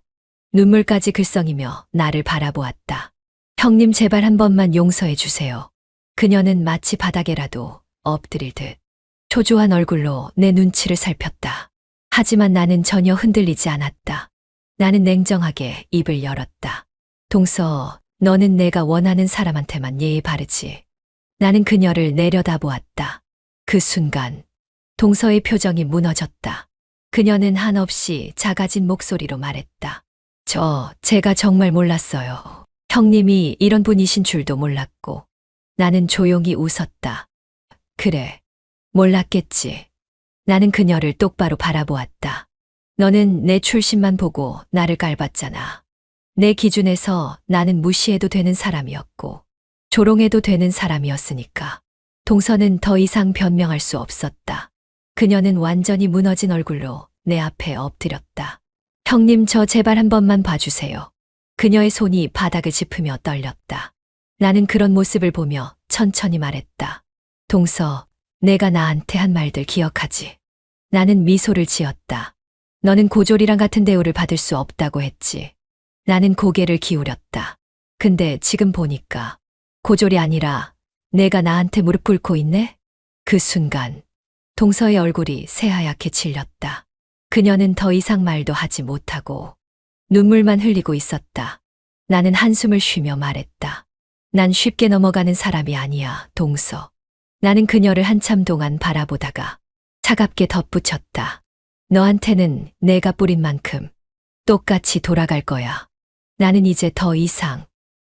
눈물까지 글썽이며 나를 바라보았다. 형님, 제발 한 번만 용서해 주세요. 그녀는 마치 바닥에라도 엎드릴 듯 초조한 얼굴로 내 눈치를 살폈다. 하지만 나는 전혀 흔들리지 않았다. 나는 냉정하게 입을 열었다. 동서, 너는 내가 원하는 사람한테만 예의 바르지. 나는 그녀를 내려다보았다. 그 순간 동서의 표정이 무너졌다. 그녀는 한없이 작아진 목소리로 말했다. 제가 정말 몰랐어요. 형님이 이런 분이신 줄도 몰랐고. 나는 조용히 웃었다. 그래, 몰랐겠지. 나는 그녀를 똑바로 바라보았다. 너는 내 출신만 보고 나를 깔봤잖아. 내 기준에서 나는 무시해도 되는 사람이었고 조롱해도 되는 사람이었으니까. 동서는 더 이상 변명할 수 없었다. 그녀는 완전히 무너진 얼굴로 내 앞에 엎드렸다. 형님, 저 제발 한 번만 봐주세요. 그녀의 손이 바닥을 짚으며 떨렸다. 나는 그런 모습을 보며 천천히 말했다. 동서, 내가 나한테 한 말들 기억하지? 나는 미소를 지었다. 너는 고졸이랑 같은 대우를 받을 수 없다고 했지. 나는 고개를 기울였다. 근데 지금 보니까 고졸이 아니라 내가 나한테 무릎 꿇고 있네? 그 순간 동서의 얼굴이 새하얗게 질렸다. 그녀는 더 이상 말도 하지 못하고 눈물만 흘리고 있었다. 나는 한숨을 쉬며 말했다. 난 쉽게 넘어가는 사람이 아니야, 동서. 나는 그녀를 한참 동안 바라보다가 차갑게 덧붙였다. 너한테는 내가 뿌린 만큼 똑같이 돌아갈 거야. 나는 이제 더 이상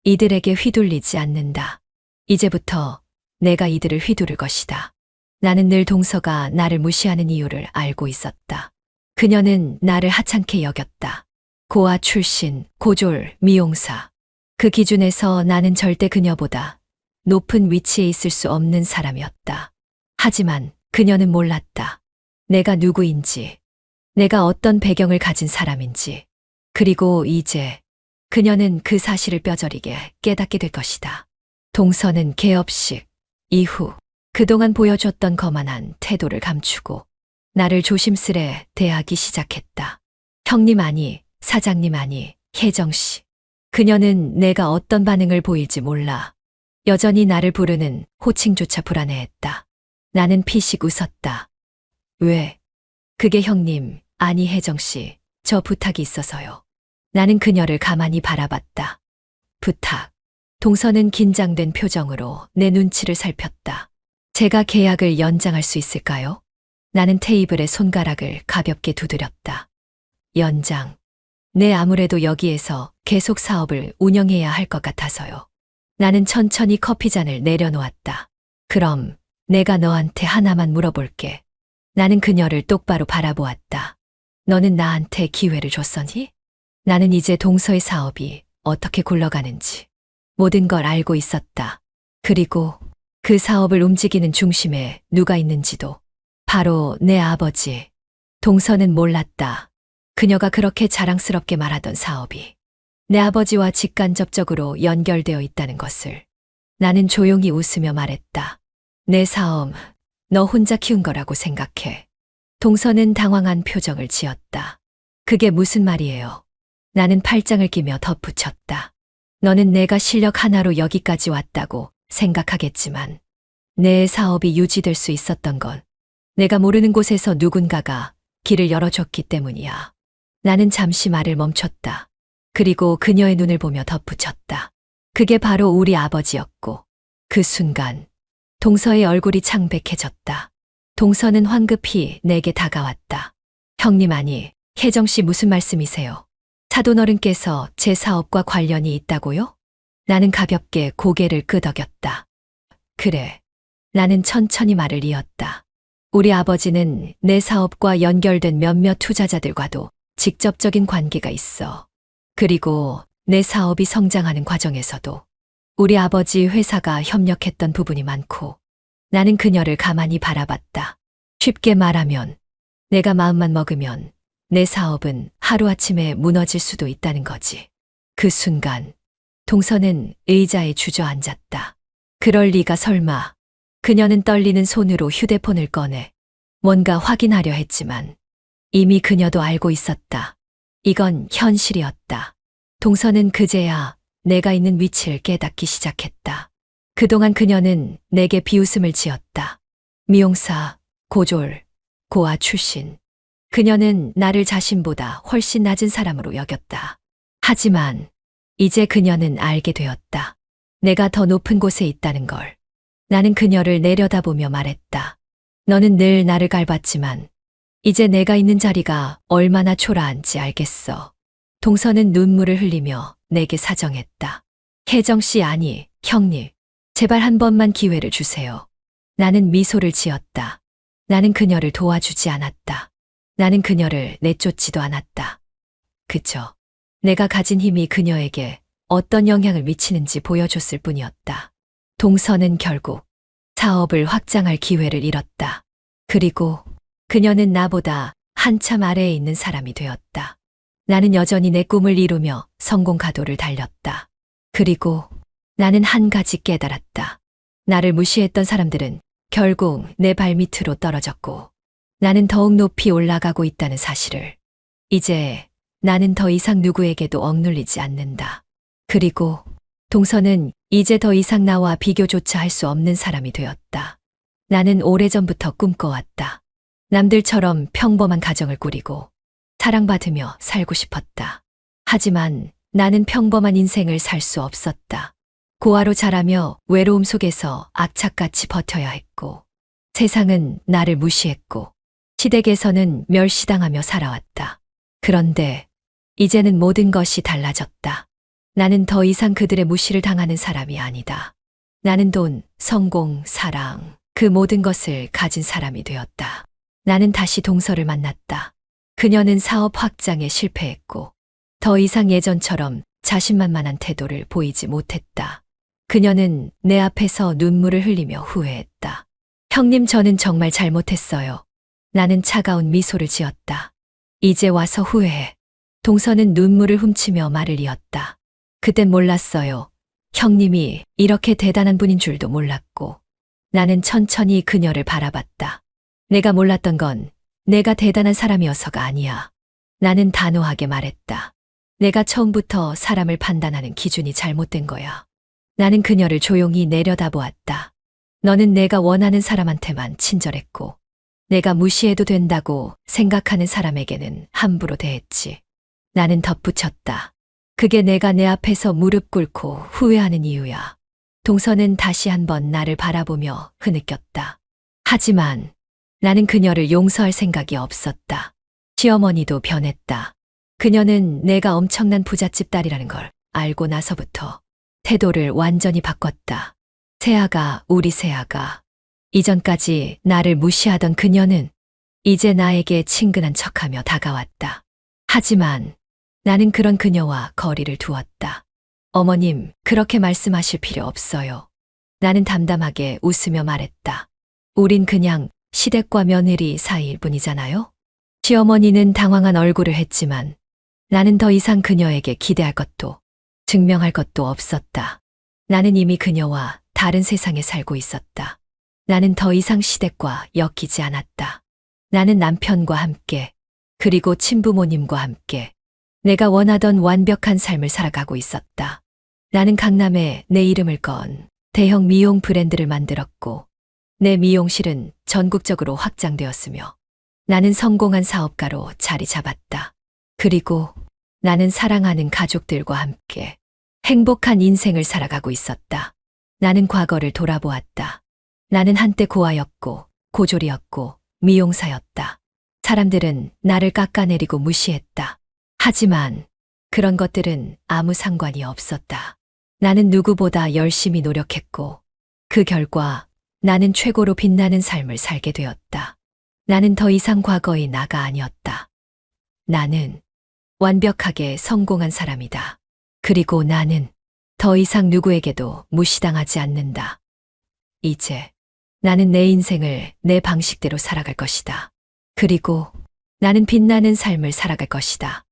이들에게 휘둘리지 않는다. 이제부터 내가 이들을 휘두를 것이다. 나는 늘 동서가 나를 무시하는 이유를 알고 있었다. 그녀는 나를 하찮게 여겼다. 고아 출신, 고졸, 미용사. 그 기준에서 나는 절대 그녀보다 높은 위치에 있을 수 없는 사람이었다. 하지만 그녀는 몰랐다. 내가 누구인지, 내가 어떤 배경을 가진 사람인지, 그리고 이제 그녀는 그 사실을 뼈저리게 깨닫게 될 것이다. 동서는 개업식 이후 그동안 보여줬던 거만한 태도를 감추고 나를 조심스레 대하기 시작했다. 형님 아니, 사장님 아니, 혜정씨. 그녀는 내가 어떤 반응을 보일지 몰라. 여전히 나를 부르는 호칭조차 불안해했다. 나는 피식 웃었다. 왜? 그게 형님, 아니 혜정씨, 저 부탁이 있어서요. 나는 그녀를 가만히 바라봤다. 부탁. 동서는 긴장된 표정으로 내 눈치를 살폈다. 제가 계약을 연장할 수 있을까요? 나는 테이블에 손가락을 가볍게 두드렸다. 연장. 네, 아무래도 여기에서 계속 사업을 운영해야 할 것 같아서요. 나는 천천히 커피잔을 내려놓았다. 그럼 내가 너한테 하나만 물어볼게. 나는 그녀를 똑바로 바라보았다. 너는 나한테 기회를 줬었니? 나는 이제 동서의 사업이 어떻게 굴러가는지 모든 걸 알고 있었다. 그리고 그 사업을 움직이는 중심에 누가 있는지도. 바로 내 아버지. 동서는 몰랐다. 그녀가 그렇게 자랑스럽게 말하던 사업이 내 아버지와 직간접적으로 연결되어 있다는 것을. 나는 조용히 웃으며 말했다. 내 사업, 너 혼자 키운 거라고 생각해. 동서는 당황한 표정을 지었다. 그게 무슨 말이에요? 나는 팔짱을 끼며 덧붙였다. 너는 내가 실력 하나로 여기까지 왔다고 생각하겠지만 내 사업이 유지될 수 있었던 건 내가 모르는 곳에서 누군가가 길을 열어줬기 때문이야. 나는 잠시 말을 멈췄다. 그리고 그녀의 눈을 보며 덧붙였다. 그게 바로 우리 아버지였고. 그 순간 동서의 얼굴이 창백해졌다. 동서는 황급히 내게 다가왔다. 형님 아니, 혜정씨 무슨 말씀이세요? 사돈어른께서 제 사업과 관련이 있다고요? 나는 가볍게 고개를 끄덕였다. 그래. 나는 천천히 말을 이었다. 우리 아버지는 내 사업과 연결된 몇몇 투자자들과도 직접적인 관계가 있어. 그리고 내 사업이 성장하는 과정에서도 우리 아버지 회사가 협력했던 부분이 많고. 나는 그녀를 가만히 바라봤다. 쉽게 말하면 내가 마음만 먹으면 내 사업은 하루아침에 무너질 수도 있다는 거지. 그 순간 동서는 의자에 주저앉았다. 그럴 리가 설마. 그녀는 떨리는 손으로 휴대폰을 꺼내 뭔가 확인하려 했지만 이미 그녀도 알고 있었다. 이건 현실이었다. 동서는 그제야 내가 있는 위치를 깨닫기 시작했다. 그동안 그녀는 내게 비웃음을 지었다. 미용사, 고졸, 고아 출신. 그녀는 나를 자신보다 훨씬 낮은 사람으로 여겼다. 하지만 이제 그녀는 알게 되었다. 내가 더 높은 곳에 있다는 걸. 나는 그녀를 내려다보며 말했다. 너는 늘 나를 갈봤지만 이제 내가 있는 자리가 얼마나 초라한지 알겠어. 동서는 눈물을 흘리며 내게 사정했다. 혜정씨 아니, 형님. 제발 한 번만 기회를 주세요. 나는 미소를 지었다. 나는 그녀를 도와주지 않았다. 나는 그녀를 내쫓지도 않았다. 그저 내가 가진 힘이 그녀에게 어떤 영향을 미치는지 보여줬을 뿐이었다. 동서는 결국 사업을 확장할 기회를 잃었다. 그리고 그녀는 나보다 한참 아래에 있는 사람이 되었다. 나는 여전히 내 꿈을 이루며 성공 가도를 달렸다. 그리고 나는 한 가지 깨달았다. 나를 무시했던 사람들은 결국 내 발밑으로 떨어졌고 나는 더욱 높이 올라가고 있다는 사실을. 이제 나는 더 이상 누구에게도 억눌리지 않는다. 그리고 동서는 이제 더 이상 나와 비교조차 할 수 없는 사람이 되었다. 나는 오래전부터 꿈꿔왔다. 남들처럼 평범한 가정을 꾸리고 사랑받으며 살고 싶었다. 하지만 나는 평범한 인생을 살 수 없었다. 고아로 자라며 외로움 속에서 악착같이 버텨야 했고 세상은 나를 무시했고 시댁에서는 멸시당하며 살아왔다. 그런데 이제는 모든 것이 달라졌다. 나는 더 이상 그들의 무시를 당하는 사람이 아니다. 나는 돈, 성공, 사랑, 그 모든 것을 가진 사람이 되었다. 나는 다시 동서를 만났다. 그녀는 사업 확장에 실패했고 더 이상 예전처럼 자신만만한 태도를 보이지 못했다. 그녀는 내 앞에서 눈물을 흘리며 후회했다. 형님, 저는 정말 잘못했어요. 나는 차가운 미소를 지었다. 이제 와서 후회해. 동서는 눈물을 훔치며 말을 이었다. 그땐 몰랐어요. 형님이 이렇게 대단한 분인 줄도 몰랐고. 나는 천천히 그녀를 바라봤다. 내가 몰랐던 건 내가 대단한 사람이어서가 아니야. 나는 단호하게 말했다. 내가 처음부터 사람을 판단하는 기준이 잘못된 거야. 나는 그녀를 조용히 내려다보았다. 너는 내가 원하는 사람한테만 친절했고, 내가 무시해도 된다고 생각하는 사람에게는 함부로 대했지. 나는 덧붙였다. 그게 내가 내 앞에서 무릎 꿇고 후회하는 이유야. 동서는 다시 한번 나를 바라보며 흐느꼈다. 하지만 나는 그녀를 용서할 생각이 없었다. 시어머니도 변했다. 그녀는 내가 엄청난 부잣집 딸이라는 걸 알고 나서부터 태도를 완전히 바꿨다. 세아가, 우리 세아가. 이전까지 나를 무시하던 그녀는 이제 나에게 친근한 척하며 다가왔다. 하지만 나는 그런 그녀와 거리를 두었다. 어머님, 그렇게 말씀하실 필요 없어요. 나는 담담하게 웃으며 말했다. 우린 그냥 시댁과 며느리 사이일 뿐이잖아요? 시어머니는 당황한 얼굴을 했지만 나는 더 이상 그녀에게 기대할 것도 증명할 것도 없었다. 나는 이미 그녀와 다른 세상에 살고 있었다. 나는 더 이상 시댁과 엮이지 않았다. 나는 남편과 함께, 그리고 친부모님과 함께 내가 원하던 완벽한 삶을 살아가고 있었다. 나는 강남에 내 이름을 건 대형 미용 브랜드를 만들었고 내 미용실은 전국적으로 확장되었으며 나는 성공한 사업가로 자리 잡았다. 그리고 나는 사랑하는 가족들과 함께 행복한 인생을 살아가고 있었다. 나는 과거를 돌아보았다. 나는 한때 고아였고 고졸이었고 미용사였다. 사람들은 나를 깎아내리고 무시했다. 하지만 그런 것들은 아무 상관이 없었다. 나는 누구보다 열심히 노력했고 그 결과 나는 최고로 빛나는 삶을 살게 되었다. 나는 더 이상 과거의 나가 아니었다. 나는 완벽하게 성공한 사람이다. 그리고 나는 더 이상 누구에게도 무시당하지 않는다. 이제 나는 내 인생을 내 방식대로 살아갈 것이다. 그리고 나는 빛나는 삶을 살아갈 것이다.